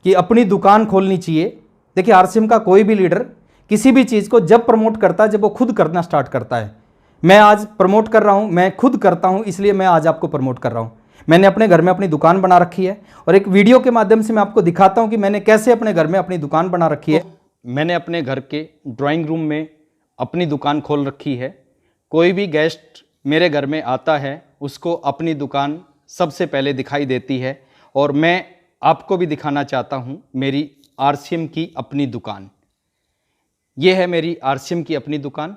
कि अपनी दुकान खोलनी चाहिए, देखिए आरसीएम का कोई भी लीडर किसी भी चीज़ को जब प्रमोट करता है जब वो खुद करना स्टार्ट करता है। मैं आज प्रमोट कर रहा हूँ, मैं खुद करता हूँ, इसलिए मैं आज आपको प्रमोट कर रहा हूँ। मैंने अपने घर में अपनी दुकान बना रखी है और एक वीडियो के माध्यम से मैं आपको दिखाता हूँ कि मैंने कैसे अपने घर में अपनी दुकान बना रखी है। मैंने अपने घर के ड्राइंग रूम में अपनी दुकान खोल रखी है। कोई भी गेस्ट मेरे घर में आता है उसको अपनी दुकान सबसे पहले दिखाई देती है और मैं आपको भी दिखाना चाहता हूँ मेरी आरसीएम की अपनी दुकान। ये है मेरी आरसीएम की अपनी दुकान।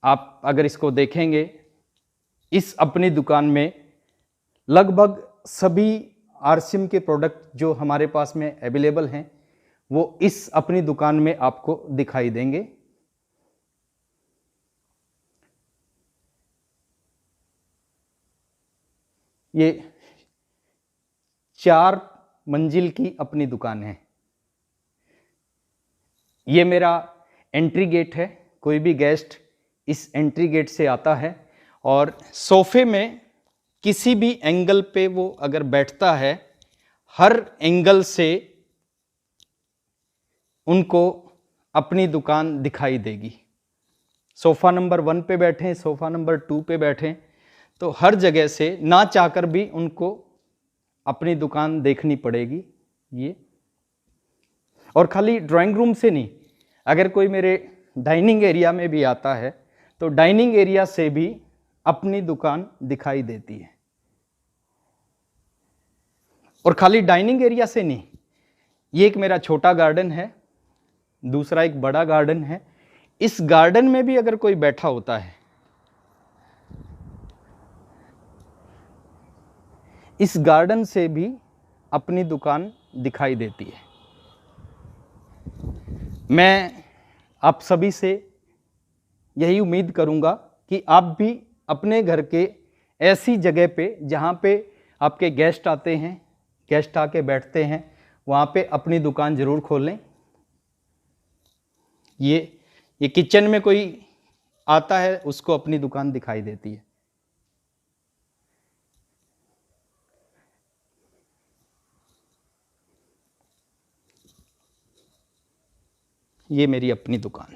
आप अगर इसको देखेंगे, इस अपनी दुकान में लगभग सभी आरसीएम के प्रोडक्ट जो हमारे पास में अवेलेबल हैं वो इस अपनी दुकान में आपको दिखाई देंगे। ये 4 मंजिल की अपनी दुकान है। ये मेरा एंट्री गेट है। कोई भी गेस्ट इस एंट्री गेट से आता है और सोफे में किसी भी एंगल पे वो अगर बैठता है, हर एंगल से उनको अपनी दुकान दिखाई देगी। सोफ़ा नंबर 1 पे बैठें, सोफ़ा नंबर 2 पे बैठें, तो हर जगह से ना चाहकर भी उनको अपनी दुकान देखनी पड़ेगी। ये और खाली ड्राइंग रूम से नहीं, अगर कोई मेरे डाइनिंग एरिया में भी आता है तो डाइनिंग एरिया से भी अपनी दुकान दिखाई देती है। और खाली डाइनिंग एरिया से नहीं, ये एक मेरा छोटा गार्डन है, दूसरा एक बड़ा गार्डन है। इस गार्डन में भी अगर कोई बैठा होता है, इस गार्डन से भी अपनी दुकान दिखाई देती है। मैं आप सभी से यही उम्मीद करूंगा कि आप भी अपने घर के ऐसी जगह पे जहाँ पे आपके गेस्ट आते हैं, गेस्ट आके बैठते हैं, वहाँ पे अपनी दुकान ज़रूर खोलें। ये किचन में कोई आता है उसको अपनी दुकान दिखाई देती है। ये मेरी अपनी दुकान।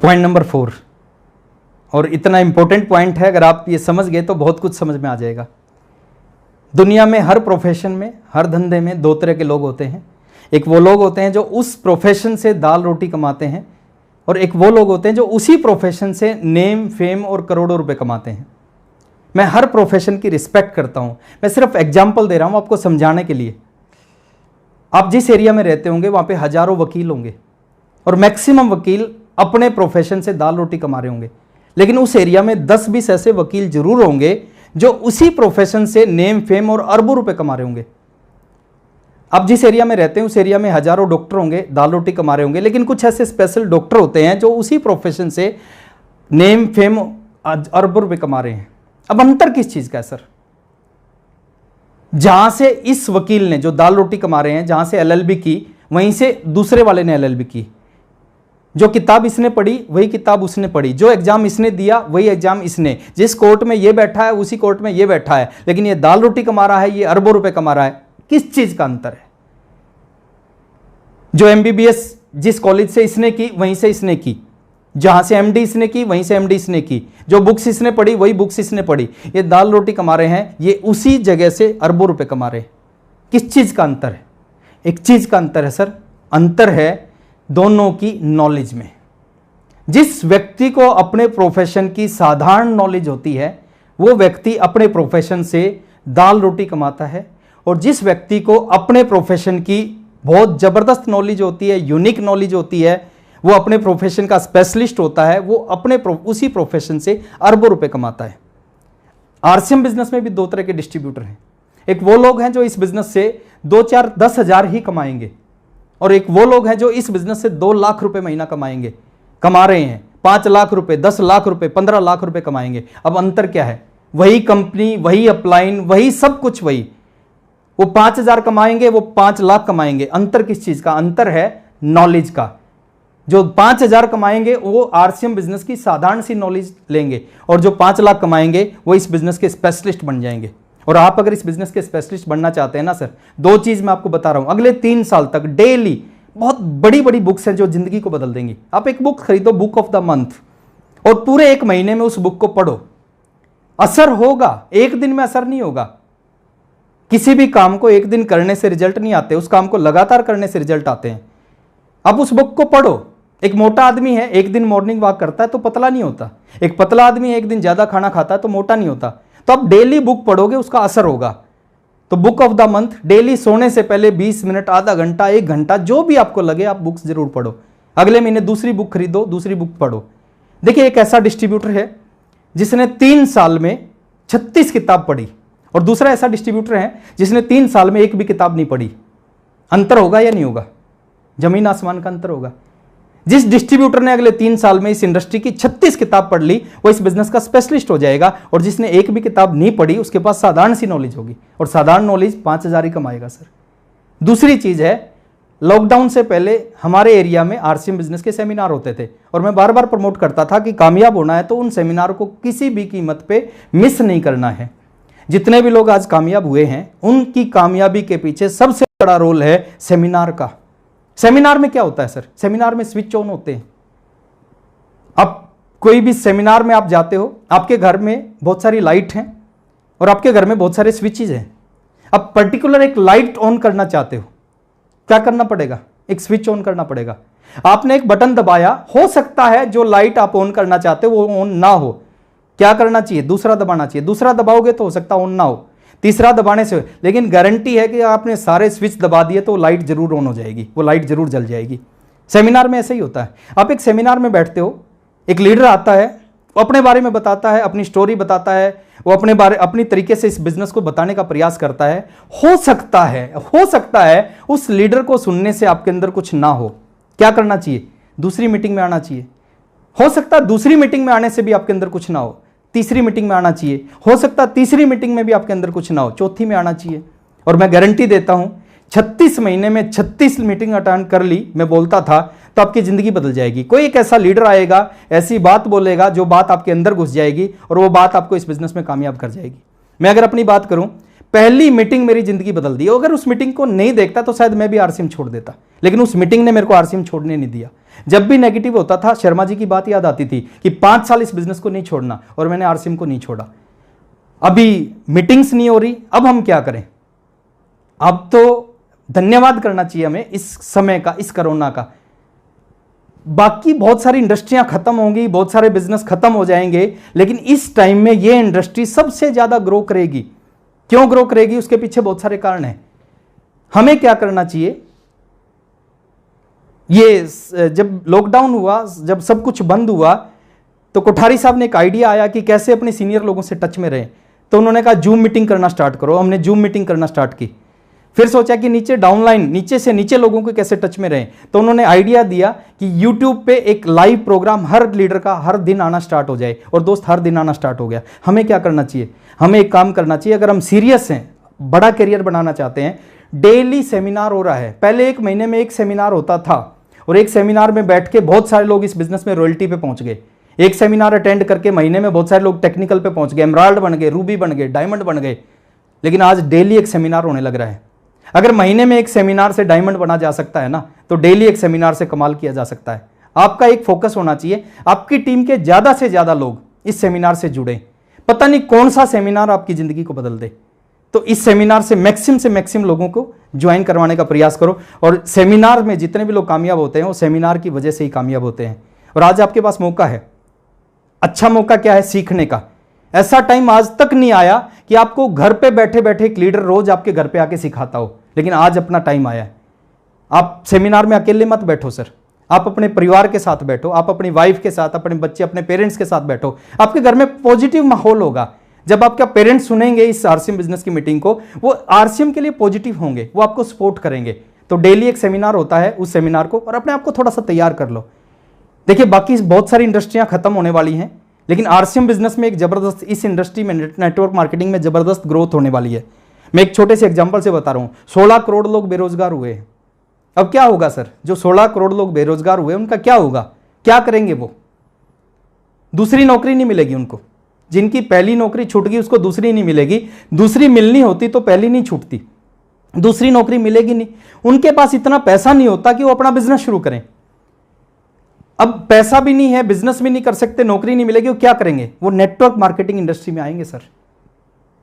पॉइंट नंबर 4, और इतना इंपॉर्टेंट पॉइंट है, अगर आप ये समझ गए तो बहुत कुछ समझ में आ जाएगा। दुनिया में हर प्रोफेशन में, हर धंधे में 2 तरह के लोग होते हैं। एक वो लोग होते हैं जो उस प्रोफेशन से दाल रोटी कमाते हैं, और एक वो लोग होते हैं जो उसी प्रोफेशन से नेम, फेम और करोड़ों रुपए कमाते हैं। मैं हर प्रोफेशन की रिस्पेक्ट करता हूं। मैं सिर्फ एग्जाम्पल दे रहा हूं आपको समझाने के लिए। आप जिस एरिया में रहते होंगे वहां पे हजारों वकील होंगे और मैक्सिमम वकील अपने प्रोफेशन से दाल रोटी कमा रहे होंगे, लेकिन उस एरिया में 10-20 ऐसे वकील जरूर होंगे जो उसी प्रोफेशन से नेम, फेम और अरबों रुपए कमा रहे होंगे। आप जिस एरिया में रहते हैं उस एरिया में हजारों डॉक्टर होंगे, दाल रोटी कमा रहे होंगे, लेकिन कुछ ऐसे स्पेशल डॉक्टर होते हैं जो उसी प्रोफेशन से नेम, फेम, अरबों रुपए कमा रहे हैं। अब अंतर किस चीज का है सर? जहां से इस वकील ने जो दाल रोटी कमा रहे हैं, जहां से एलएलबी की, वहीं से दूसरे वाले ने एलएलबी की। जो किताब इसने पढ़ी वही किताब उसने पढ़ी, जो एग्जाम इसने दिया वही एग्जाम इसने, जिस कोर्ट में ये बैठा है उसी कोर्ट में ये बैठा है, लेकिन ये दाल रोटी कमा रहा है, ये अरबों रुपए कमा रहा है। किस चीज का अंतर है? जो एमबीबीएस जिस कॉलेज से इसने की वहीं से इसने की, जहां से एमडी इसने की वहीं से एमडी इसने की, जो बुक्स इसने पढ़ी वही बुक्स इसने पढ़ी। ये दाल रोटी कमा रहे हैं, ये उसी जगह से अरबों रुपए कमा रहे हैं। किस चीज का अंतर है? एक चीज का अंतर है सर, अंतर है दोनों की नॉलेज में। जिस व्यक्ति को अपने प्रोफेशन की साधारण नॉलेज होती है वो व्यक्ति अपने प्रोफेशन से दाल रोटी कमाता है, और जिस व्यक्ति को अपने प्रोफेशन की बहुत ज़बरदस्त नॉलेज होती है, यूनिक नॉलेज होती है, वो अपने प्रोफेशन का स्पेशलिस्ट होता है, वो अपने उसी प्रोफेशन से अरबों रुपए कमाता है। आरसीएम बिजनेस में भी दो तरह के डिस्ट्रीब्यूटर हैं। एक वो लोग हैं जो इस बिजनेस से 2, 4, 10 हज़ार ही कमाएंगे, और एक वो लोग हैं जो इस बिजनेस से 2 लाख रुपए महीना कमा रहे हैं, 5 लाख रुपए, 10 लाख रुपए, 15 लाख रुपए कमाएंगे। अब अंतर क्या है? वही कंपनी, वही अपलाइन, वही सब कुछ वही। वो 5,000 कमाएंगे, वो 5 लाख कमाएंगे। अंतर किस चीज का? अंतर है नॉलेज का। जो 5,000 कमाएंगे वो आरसीएम बिजनेस की साधारण सी नॉलेज लेंगे, और जो 5 लाख कमाएंगे वो इस बिजनेस के स्पेशलिस्ट बन जाएंगे। और आप अगर इस बिजनेस के स्पेशलिस्ट बनना चाहते हैं ना सर, 2 चीज मैं आपको बता रहा हूं। अगले 3 साल तक डेली बहुत बड़ी बड़ी बुक्स हैं जो जिंदगी को बदल देंगी। आप एक बुक खरीदो, बुक ऑफ द मंथ, और पूरे 1 महीने में उस बुक को पढ़ो। असर होगा, एक दिन में असर नहीं होगा। किसी भी काम को एक दिन करने से रिजल्ट नहीं आते, उस काम को लगातार करने से रिजल्ट आते हैं। आप उस बुक को पढ़ो। एक मोटा आदमी है, एक दिन मॉर्निंग वॉक करता है तो पतला नहीं होता। एक पतला आदमी है, एक दिन ज्यादा खाना खाता है तो मोटा नहीं होता। तो आप डेली बुक पढ़ोगे, उसका असर होगा। तो book of the month, daily सोने से पहले 20 मिनट, आधा घंटा, 1 घंटा, जो भी आपको लगे आप बुक्स जरूर पढ़ो। अगले महीने दूसरी बुक खरीदो, दूसरी बुक पढ़ो। देखिए, एक ऐसा डिस्ट्रीब्यूटर है जिसने 3 साल में 36 किताब पढ़ी, और दूसरा ऐसा डिस्ट्रीब्यूटर है जिसने 3 साल में एक भी किताब नहीं पढ़ी। अंतर होगा या नहीं होगा? जमीन आसमान का अंतर होगा। जिस डिस्ट्रीब्यूटर ने अगले 3 साल में इस इंडस्ट्री की 36 किताब पढ़ ली, वो इस बिजनेस का स्पेशलिस्ट हो जाएगा। और जिसने एक भी किताब नहीं पढ़ी, उसके पास साधारण सी नॉलेज होगी, और साधारण नॉलेज 5,000 ही कमाएगा सर। दूसरी चीज है, लॉकडाउन से पहले हमारे एरिया में आरसीएम बिजनेस के सेमिनार होते थे, और मैं बार बार प्रमोट करता था कि कामयाब होना है तो उन सेमिनार को किसी भी कीमत पे मिस नहीं करना है। जितने भी लोग आज कामयाब हुए हैं, उनकी कामयाबी के पीछे सबसे बड़ा रोल है सेमिनार का। सेमिनार में क्या होता है सर? सेमिनार में स्विच ऑन होते हैं। अब कोई भी सेमिनार में आप जाते हो, आपके घर में बहुत सारी लाइट हैं और आपके घर में बहुत सारे स्विचेज हैं। अब पर्टिकुलर एक लाइट ऑन करना चाहते हो, क्या करना पड़ेगा? एक स्विच ऑन करना पड़ेगा। आपने एक बटन दबाया, हो सकता है जो लाइट आप ऑन करना चाहते हो वो ऑन ना हो। क्या करना चाहिए? दूसरा दबाना चाहिए। दूसरा दबाओगे तो हो सकता है ऑन ना हो, तीसरा दबाने से, लेकिन गारंटी है कि आपने सारे स्विच दबा दिए तो लाइट जरूर ऑन हो जाएगी, वो लाइट जरूर जल जाएगी। सेमिनार में ऐसे ही होता है। आप एक सेमिनार में बैठते हो, एक लीडर आता है, वो अपने बारे में बताता है, अपनी स्टोरी बताता है, वो अपनी तरीके से इस बिजनेस को बताने का प्रयास करता है। हो सकता है उस लीडर को सुनने से आपके अंदर कुछ ना हो। क्या करना चाहिए? दूसरी मीटिंग में आना चाहिए। हो सकता है दूसरी मीटिंग में आने से भी आपके अंदर कुछ ना हो, तीसरी मीटिंग में आना चाहिए। हो सकता है तीसरी मीटिंग में भी आपके अंदर कुछ ना हो, चौथी में आना चाहिए। और मैं गारंटी देता हूं, 36 महीने में 36 मीटिंग अटेंड कर ली, मैं बोलता था, तो आपकी जिंदगी बदल जाएगी। कोई एक ऐसा लीडर आएगा, ऐसी बात बोलेगा जो बात आपके अंदर घुस जाएगी, और वो बात आपको इस बिजनेस में कामयाब कर जाएगी। मैं अगर अपनी बात करूं, पहली मीटिंग मेरी जिंदगी बदल दी। अगर उस मीटिंग को नहीं देखता तो शायद मैं भी आरसीएम छोड़ देता, लेकिन उस मीटिंग ने मेरे को आरसीएम छोड़ने नहीं दिया। जब भी नेगेटिव होता था, शर्मा जी की बात याद आती थी कि 5 साल इस बिजनेस को नहीं छोड़ना, और मैंने आरसीएम को नहीं छोड़ा। अभी मीटिंग्स नहीं हो रही, अब हम क्या करें? अब तो धन्यवाद करना चाहिए हमें इस समय का, इस कोरोना का। बाकी बहुत सारी इंडस्ट्रियां खत्म होंगी, बहुत सारे बिजनेस खत्म हो जाएंगे, लेकिन इस टाइम में ये इंडस्ट्री सबसे ज्यादा ग्रो करेगी। क्यों ग्रो करेगी? उसके पीछे बहुत सारे कारण हैं। हमें क्या करना चाहिए? ये जब लॉकडाउन हुआ, जब सब कुछ बंद हुआ, तो कोठारी साहब ने एक आइडिया आया कि कैसे अपने सीनियर लोगों से टच में रहें। तो उन्होंने कहा जूम मीटिंग करना स्टार्ट करो। हमने जूम मीटिंग करना स्टार्ट की। फिर सोचा कि नीचे डाउनलाइन, नीचे से नीचे लोगों को कैसे टच में रहें। तो उन्होंने आइडिया दिया कि यूट्यूब पे एक लाइव प्रोग्राम हर लीडर का हर दिन आना स्टार्ट हो जाए। और दोस्त, हर दिन आना स्टार्ट हो गया। हमें क्या करना चाहिए? हमें एक काम करना चाहिए। अगर हम सीरियस हैं, बड़ा करियर बनाना चाहते हैं, डेली सेमिनार हो रहा है। पहले 1 महीने में एक सेमिनार होता था, और एक सेमिनार में बैठ के बहुत सारे लोग इस बिजनेस में रॉयल्टी पे पहुंच गए। एक सेमिनार अटेंड करके महीने में बहुत सारे लोग टेक्निकल पे पहुंच गए, एमराल्ड बन गए, रूबी बन गए, डायमंड बन गए। लेकिन आज डेली एक सेमिनार होने लग रहा है। अगर महीने में एक सेमिनार से डायमंड बना जा सकता है ना, तो डेली एक सेमिनार से कमाल किया जा सकता है। आपका एक फोकस होना चाहिए, आपकी टीम के ज्यादा से ज्यादा लोग इस सेमिनार से जुड़े। पता नहीं कौन सा सेमिनार आपकी जिंदगी को बदल दे। तो इस सेमिनार से मैक्सिमम लोगों को ज्वाइन करवाने का प्रयास करो। और सेमिनार में जितने भी लोग कामयाब होते हैं, वो सेमिनार की वजह से ही कामयाब होते हैं। और आज आपके पास मौका है। अच्छा मौका क्या है? सीखने का। ऐसा टाइम आज तक नहीं आया कि आपको घर पे बैठे बैठे एक लीडर रोज आपके घर पे आके सिखाता हो, लेकिन आज अपना टाइम आया है। आप सेमिनार में अकेले मत बैठो सर, आप अपने परिवार के साथ बैठो, आप अपनी वाइफ के साथ, अपने बच्चे, अपने पेरेंट्स के साथ बैठो। आपके घर में पॉजिटिव माहौल होगा। जब आपका पेरेंट्स सुनेंगे इस आरसीएम बिजनेस की मीटिंग को, वो आरसीएम के लिए पॉजिटिव होंगे, वो आपको सपोर्ट करेंगे। तो डेली एक सेमिनार होता है, उस सेमिनार को और अपने आप को थोड़ा सा तैयार कर लो। देखिए, बाकी बहुत सारी इंडस्ट्रियां खत्म होने वाली हैं, लेकिन आरसीएम बिजनेस में एक जबरदस्त, इस इंडस्ट्री में नेटवर्क मार्केटिंग में जबरदस्त ग्रोथ होने वाली है। मैं एक छोटे से एग्जांपल से बता रहा हूं। 16 करोड़ लोग बेरोजगार हुए हैं। अब क्या होगा सर? जो 16 करोड़ लोग बेरोजगार हुए उनका क्या होगा? क्या करेंगे वो? दूसरी नौकरी नहीं मिलेगी उनको। जिनकी पहली नौकरी छूट गई उसको दूसरी नहीं मिलेगी। दूसरी मिलनी होती तो पहली नहीं छूटती, दूसरी नौकरी मिलेगी नहीं। उनके पास इतना पैसा नहीं होता कि वो अपना बिजनेस शुरू करें। अब पैसा भी नहीं है, बिजनेस भी नहीं कर सकते, नौकरी नहीं मिलेगी, वो क्या करेंगे? वो नेटवर्क मार्केटिंग इंडस्ट्री में आएंगे सर।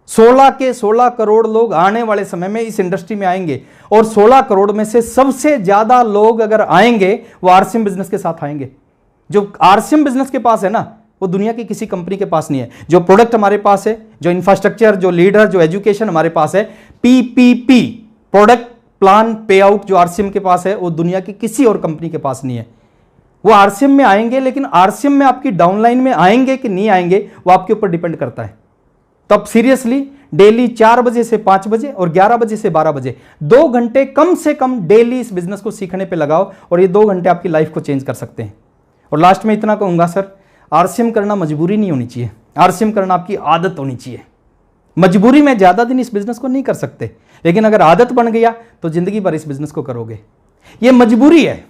16 के 16 करोड़ लोग आने वाले समय में इस इंडस्ट्री में आएंगे, और 16 करोड़ में से सबसे ज्यादा लोग अगर आएंगे वो आरसीएम बिजनेस के साथ आएंगे। जो आरसीएम बिजनेस के पास है ना, वो दुनिया की किसी कंपनी के पास नहीं है। जो प्रोडक्ट हमारे पास है, जो इंफ्रास्ट्रक्चर, जो लीडर, जो एजुकेशन हमारे पास है, पीपीपी, प्रोडक्ट प्लान पे आउट, जो आरसीएम के पास है, वो दुनिया की किसी और कंपनी के पास नहीं है। वो आरसीएम में आएंगे, लेकिन आरसीएम में आपकी डाउनलाइन में आएंगे कि नहीं आएंगे वो आपके ऊपर डिपेंड करता है। तो अब सीरियसली डेली 4 बजे से 5 बजे और 11 बजे से 12 बजे 2 घंटे कम से कम डेली इस बिजनेस को सीखने पे लगाओ, और ये 2 घंटे आपकी लाइफ को चेंज कर सकते हैं। और लास्ट में इतना कहूंगा सर, आरसीएम करना मजबूरी नहीं होनी चाहिए, आरसीएम करना आपकी आदत होनी चाहिए। मजबूरी में ज्यादा दिन इस बिजनेस को नहीं कर सकते, लेकिन अगर आदत बन गया तो जिंदगी भर इस बिजनेस को करोगे। ये मजबूरी है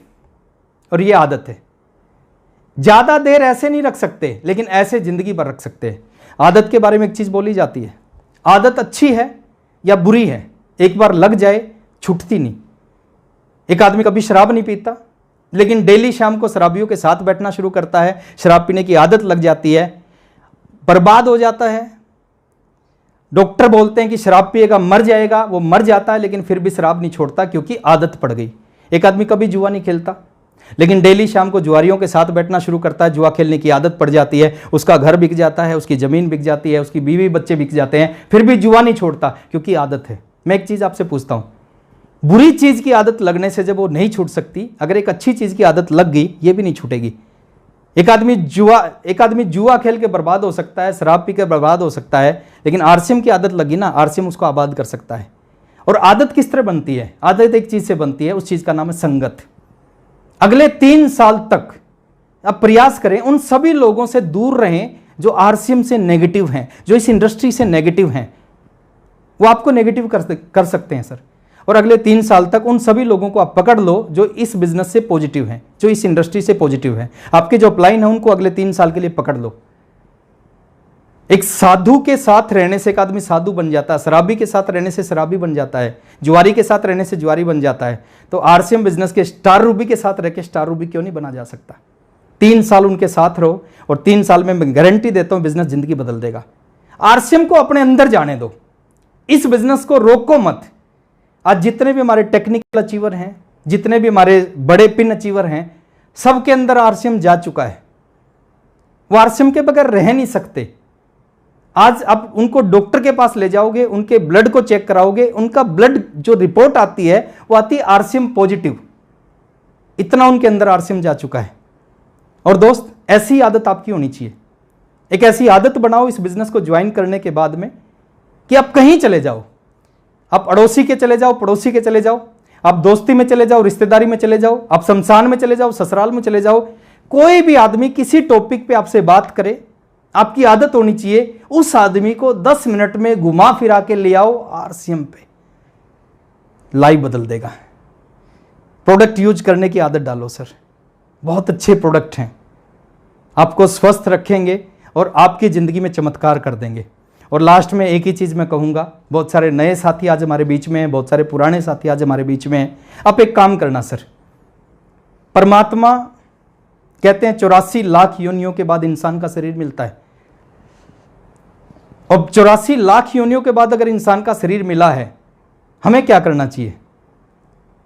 और ये आदत है। ज्यादा देर ऐसे नहीं रख सकते, लेकिन ऐसे जिंदगी भर रख सकते हैं। आदत के बारे में एक चीज बोली जाती है, आदत अच्छी है या बुरी है, एक बार लग जाए छूटती नहीं। एक आदमी कभी शराब नहीं पीता, लेकिन डेली शाम को शराबियों के साथ बैठना शुरू करता है, शराब पीने की आदत लग जाती है, बर्बाद हो जाता है। डॉक्टर बोलते हैं कि शराब पिएगा मर जाएगा, वो मर जाता है, लेकिन फिर भी शराब नहीं छोड़ता क्योंकि आदत पड़ गई। एक आदमी कभी जुआ नहीं खेलता, लेकिन डेली शाम को जुआरियों के साथ बैठना शुरू करता है, जुआ खेलने की आदत पड़ जाती है, उसका घर बिक जाता है, उसकी जमीन बिक जाती है, उसकी बीवी बच्चे बिक जाते हैं, फिर भी जुआ नहीं छोड़ता क्योंकि आदत है। मैं एक चीज आपसे पूछता हूं, बुरी चीज की आदत लगने से जब वो नहीं छूट सकती, अगर एक अच्छी चीज की आदत लग गई, ये भी नहीं छूटेगी। एक आदमी जुआ खेल के बर्बाद हो सकता है, शराब पी के बर्बाद हो सकता है, लेकिन आरसीएम की आदत लगी ना, आरसीएम उसको आबाद कर सकता है। और आदत किस तरह बनती है? आदत एक चीज से बनती है, उस चीज का नाम है संगत। अगले 3 साल तक आप प्रयास करें उन सभी लोगों से दूर रहें जो आरसीएम से नेगेटिव हैं, जो इस इंडस्ट्री से नेगेटिव हैं। वो आपको नेगेटिव कर सकते हैं सर। और अगले 3 साल तक उन सभी लोगों को आप पकड़ लो जो इस बिजनेस से पॉजिटिव हैं, जो इस इंडस्ट्री से पॉजिटिव हैं। आपके जो अपलाइन है उनको अगले 3 साल के लिए पकड़ लो। एक साधु के साथ रहने से एक आदमी साधु बन जाता है, शराबी के साथ रहने से शराबी बन जाता है, जुआरी के साथ रहने से जुआरी बन जाता है। तो आरसीएम बिजनेस के स्टार रूबी के साथ रह के स्टार रूबी क्यों नहीं बना जा सकता? 3 साल उनके साथ रहो, और 3 साल में मैं गारंटी देता हूं बिजनेस जिंदगी बदल देगा। आरसीएम को अपने अंदर जाने दो, इस बिजनेस को रोको मत। आज जितने भी हमारे टेक्निकल अचीवर हैं, जितने भी हमारे बड़े पिन अचीवर हैं, सबके अंदर आरसीएम जा चुका है। वो आरसीएम के बगैर रह नहीं सकते। आज आप उनको डॉक्टर के पास ले जाओगे, उनके ब्लड को चेक कराओगे, उनका ब्लड जो रिपोर्ट आती है वो आती है आरसीएम पॉजिटिव। इतना उनके अंदर आरसीएम जा चुका है। और दोस्त, ऐसी आदत आपकी होनी चाहिए। एक ऐसी आदत बनाओ इस बिजनेस को ज्वाइन करने के बाद में कि आप कहीं चले जाओ, आप अड़ोसी के चले जाओ, पड़ोसी के चले जाओ, आप दोस्ती में चले जाओ, रिश्तेदारी में चले जाओ, आप शमशान में चले जाओ, ससुराल में चले जाओ, कोई भी आदमी किसी टॉपिक पे आपसे बात करे, आपकी आदत होनी चाहिए उस आदमी को 10 मिनट में घुमा फिरा के ले आओ आरसीएम पे। लाइफ बदल देगा। प्रोडक्ट यूज करने की आदत डालो सर, बहुत अच्छे प्रोडक्ट हैं, आपको स्वस्थ रखेंगे और आपकी जिंदगी में चमत्कार कर देंगे। और लास्ट में एक ही चीज मैं कहूंगा, बहुत सारे नए साथी आज हमारे बीच में हैं, बहुत सारे पुराने साथी आज हमारे बीच में हैं। आप एक काम करना सर, परमात्मा कहते हैं 84 लाख योनियों के बाद इंसान का शरीर मिलता है। अब 84 लाख योनियों के बाद अगर इंसान का शरीर मिला है, हमें क्या करना चाहिए?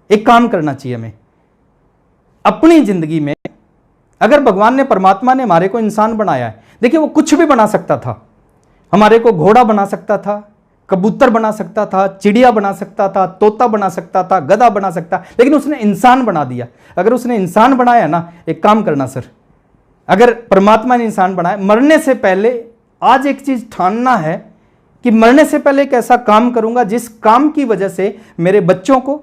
एक काम करना चाहिए, हमें अपनी जिंदगी में अगर भगवान ने, परमात्मा ने हमारे को इंसान बनाया है, देखिए वो कुछ भी बना सकता था। हमारे को घोड़ा बना सकता था, कबूतर बना सकता था, चिड़िया बना सकता था, तोता बना सकता था, गधा बना सकता, लेकिन उसने इंसान बना दिया। अगर उसने इंसान बनाया ना, एक काम करना सर, अगर परमात्मा ने इंसान बनाया, मरने से पहले आज एक चीज ठानना है कि मरने से पहले एक ऐसा काम करूंगा जिस काम की वजह से मेरे बच्चों को,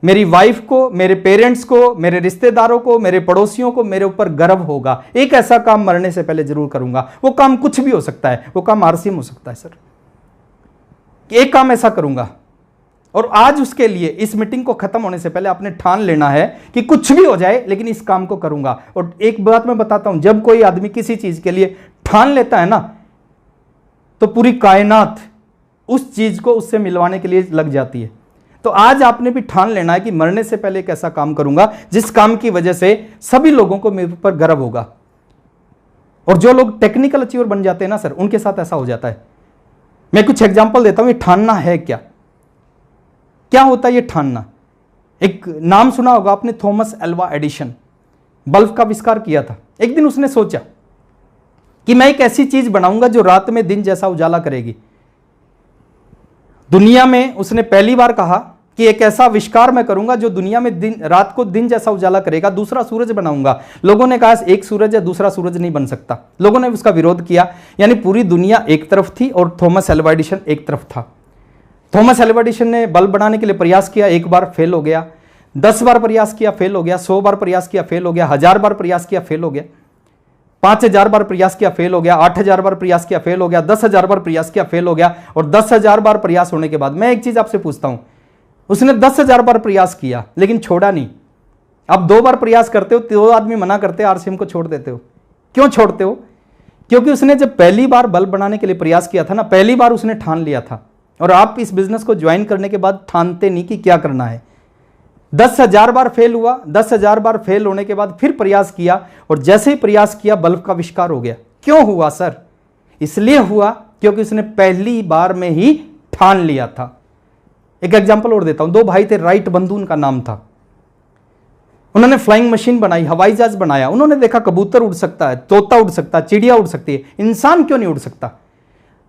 मेरी वाइफ को, मेरे पेरेंट्स को, मेरे रिश्तेदारों को, मेरे पड़ोसियों को मेरे ऊपर गर्व होगा। एक ऐसा काम मरने से पहले जरूर करूंगा। वो काम कुछ भी हो सकता है, वो काम आरसीएम हो सकता है सर। एक काम ऐसा करूंगा, और आज उसके लिए इस मीटिंग को खत्म होने से पहले आपने ठान लेना है कि कुछ भी हो जाए लेकिन इस काम को करूंगा। और एक बात मैं बताता हूं, जब कोई आदमी किसी चीज के लिए ठान लेता है ना, तो पूरी कायनात उस चीज को उससे मिलवाने के लिए लग जाती है। तो आज आपने भी ठान लेना है कि मरने से पहले एक ऐसा काम करूंगा जिस काम की वजह से सभी लोगों को मेरे ऊपर गर्व होगा। और जो लोग टेक्निकल अचीवर बन जाते हैं ना सर, उनके साथ ऐसा हो जाता है। मैं कुछ एग्जांपल देता हूं, ये ठानना है क्या, क्या होता है ये ठानना। एक नाम सुना होगा आपने, थॉमस एल्वा एडिशन, बल्ब का आविष्कार किया था। एक दिन उसने सोचा कि मैं एक ऐसी चीज बनाऊंगा जो रात में दिन जैसा उजाला करेगी। दुनिया में उसने पहली बार कहा कि एक ऐसा आविष्कार मैं करूंगा जो दुनिया में दिन, रात को दिन जैसा उजाला करेगा। दूसरा सूरज बनाऊंगा। लोगों ने कहा एक सूरज है, दूसरा सूरज नहीं बन सकता। लोगों ने उसका विरोध किया, यानी पूरी दुनिया एक तरफ थी और थॉमस एल्वा एडिशन एक तरफ था। थॉमस एल्वा एडिशन ने बल्ब बनाने के लिए प्रयास किया, एक बार फेल हो गया, 10 बार प्रयास किया, फेल हो गया, 100 बार प्रयास किया, फेल हो गया, 1000 बार प्रयास किया, फेल हो गया, 5000 बार प्रयास किया, फेल हो गया, 8000 बार प्रयास किया, फेल हो गया, 10,000 बार प्रयास किया, फेल हो गया। और 10,000 बार प्रयास होने के बाद मैं एक चीज आपसे पूछता हूं, उसने 10,000 बार प्रयास किया लेकिन छोड़ा नहीं। अब 2 बार प्रयास करते हो, 2 आदमी मना करते हैं, आरसीएम को छोड़ देते हो। क्यों छोड़ते हो? क्योंकि उसने जब पहली बार बल्ब बनाने के लिए प्रयास किया था ना, पहली बार उसने ठान लिया था। और आप इस बिजनेस को ज्वाइन करने के बाद ठानते नहीं कि क्या करना है। 10,000 बार फेल हुआ, 10,000 बार फेल होने के बाद फिर प्रयास किया, और जैसे ही प्रयास किया बल्ब का आविष्कार हो गया। क्यों हुआ सर? इसलिए हुआ क्योंकि उसने पहली बार में ही ठान लिया था। एक एग्जांपल और देता हूं, 2 भाई थे, राइट बंधु उनका नाम था। उन्होंने फ्लाइंग मशीन बनाई, हवाई जहाज बनाया। उन्होंने देखा कबूतर उड़ सकता है, तोता उड़ सकता है, चिड़िया उड़ सकती है, इंसान क्यों नहीं उड़ सकता?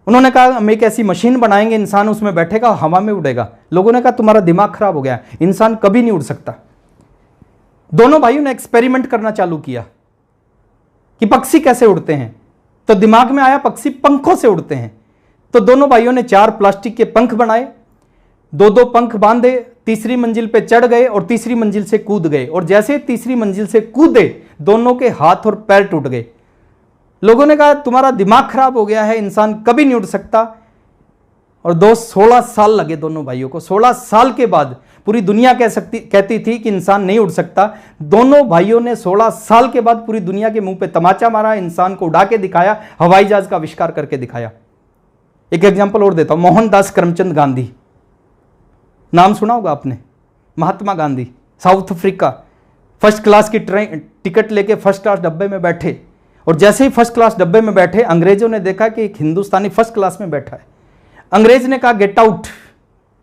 उन्होंने कहा हम एक ऐसी मशीन बनाएंगे, इंसान उसमें बैठेगा, हवा में उड़ेगा। लोगों ने कहा तुम्हारा दिमाग खराब हो गया, इंसान कभी नहीं उड़ सकता। दोनों भाइयों ने एक्सपेरिमेंट करना चालू किया कि पक्षी कैसे उड़ते हैं। तो दिमाग में आया पक्षी पंखों से उड़ते हैं। तो दोनों भाइयों ने 4 प्लास्टिक के पंख बनाए, 2-2 पंख बांधे, तीसरी मंजिल पे चढ़ गए और तीसरी मंजिल से कूद गए। और जैसे तीसरी मंजिल से कूदे, दोनों के हाथ और पैर टूट गए। लोगों ने कहा तुम्हारा दिमाग खराब हो गया है, इंसान कभी नहीं उड़ सकता। और 16 साल लगे दोनों भाइयों को। 16 साल के बाद पूरी दुनिया कहती थी कि इंसान नहीं उड़ सकता। दोनों भाइयों ने 16 साल के बाद पूरी दुनिया के मुंह पे तमाचा मारा, इंसान को उड़ा के दिखाया, हवाई जहाज का आविष्कार करके दिखाया। एक एग्जांपल और देता हूं, मोहनदास करमचंद गांधी, नाम सुना होगा आपने। Mahatma Gandhi, South Africa, first class की ट्रेन टिकट लेके फर्स्ट क्लास डब्बे में बैठे, और जैसे ही फर्स्ट क्लास डब्बे में बैठे, अंग्रेजों ने देखा कि एक हिंदुस्तानी फर्स्ट क्लास में बैठा है। अंग्रेज ने कहा गेट आउट,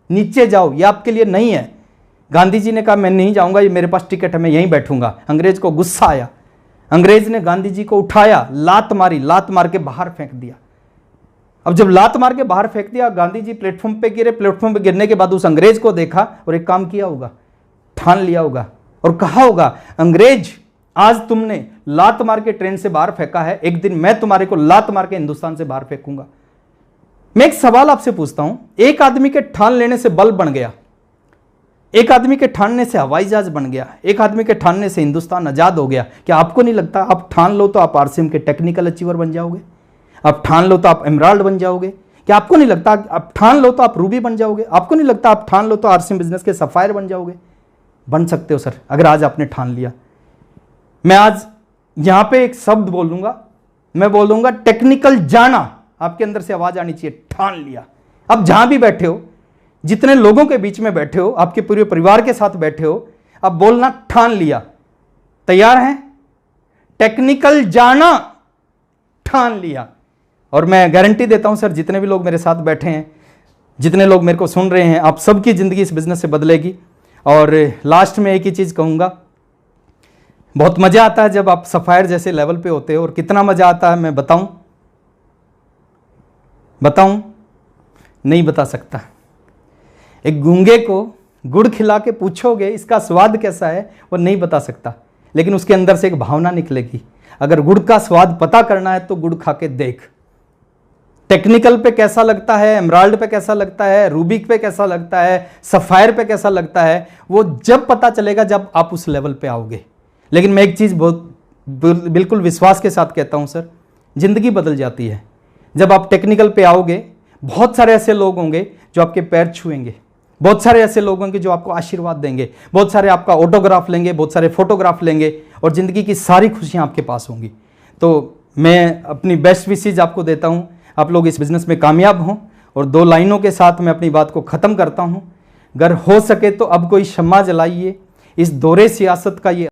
नीचे जाओ, ये आपके लिए नहीं है। गांधी जी ने कहा मैं नहीं जाऊंगा, ये मेरे पास टिकट है, मैं यहीं बैठूंगा। अंग्रेज को गुस्सा आया, अंग्रेज ने गांधी जी को उठाया, लात मारी, लात मार के बाहर फेंक दिया। अब जब लात मार के बाहर फेंक दिया, गांधी जी प्लेटफॉर्म पे गिरे। प्लेटफॉर्म पे गिरने के बाद उस अंग्रेज को देखा और एक काम किया होगा, ठान लिया होगा और कहा होगा अंग्रेज आज तुमने लात मार के ट्रेन से बाहर फेंका है, एक दिन मैं तुम्हारे को लात मार के हिंदुस्तान से बाहर फेंकूंगा। मैं एक सवाल आपसे पूछता हूं, एक आदमी के ठान लेने से बल्ब बन गया, एक आदमी के ठानने से हवाई जहाज बन गया, एक आदमी के ठानने से हिंदुस्तान आजाद हो गया। क्या आपको नहीं लगता आप ठान लो तो आप आरसीएम के टेक्निकल अचीवर बन जाओगे? आप ठान लो तो आप एमराल्ड बन जाओगे? क्या आपको नहीं लगता आप ठान लो तो आप रूबी बन जाओगे? आपको नहीं लगता आप ठान लो तो आरसीएम बिजनेस के सफायर बन जाओगे? बन सकते हो सर, अगर आज आपने ठान लिया। मैं आज यहां पे एक शब्द बोल दूंगा, मैं बोल दूंगा टेक्निकल जाना। आपके अंदर से आवाज आनी चाहिए, ठान लिया। अब जहां भी बैठे हो, जितने लोगों के बीच में बैठे हो, आपके पूरे परिवार के साथ बैठे हो, अब बोलना ठान लिया। तैयार हैं? टेक्निकल जाना, ठान लिया। और मैं गारंटी देता हूं सर, जितने भी लोग मेरे साथ बैठे हैं, जितने लोग मेरे को सुन रहे हैं, आप सबकी जिंदगी इस बिजनेस से बदलेगी। और लास्ट में एक ही चीज कहूंगा, बहुत मज़ा आता है जब आप सफ़ायर जैसे लेवल पे होते हो। और कितना मज़ा आता है मैं बताऊं? नहीं बता सकता। एक गूंगे को गुड़ खिला के पूछोगे इसका स्वाद कैसा है, वो नहीं बता सकता, लेकिन उसके अंदर से एक भावना निकलेगी। अगर गुड़ का स्वाद पता करना है तो गुड़ खा के देख। टेक्निकल पे कैसा लगता है, एमराल्ड पे कैसा लगता है, रूबिक पे कैसा लगता है, सफ़ायर पे कैसा लगता है, वो जब पता चलेगा जब आप उस लेवल पे आओगे। लेकिन मैं एक चीज़ बहुत बिल्कुल विश्वास के साथ कहता हूं सर, ज़िंदगी बदल जाती है जब आप टेक्निकल पे आओगे। बहुत सारे ऐसे लोग होंगे जो आपके पैर छुएंगे, बहुत सारे ऐसे लोग होंगे जो आपको आशीर्वाद देंगे, बहुत सारे आपका ऑटोग्राफ लेंगे, बहुत सारे फोटोग्राफ लेंगे, और ज़िंदगी की सारी खुशियाँ आपके पास होंगी। तो मैं अपनी बेस्ट विशेज आपको देता हूँ, आप लोग इस बिज़नेस में कामयाब हों। और 2 लाइनों के साथ मैं अपनी बात को ख़त्म करता हूँ। अगर हो सके तो अब कोई शम्मा जलाइए, इस दौरे सियासत का ये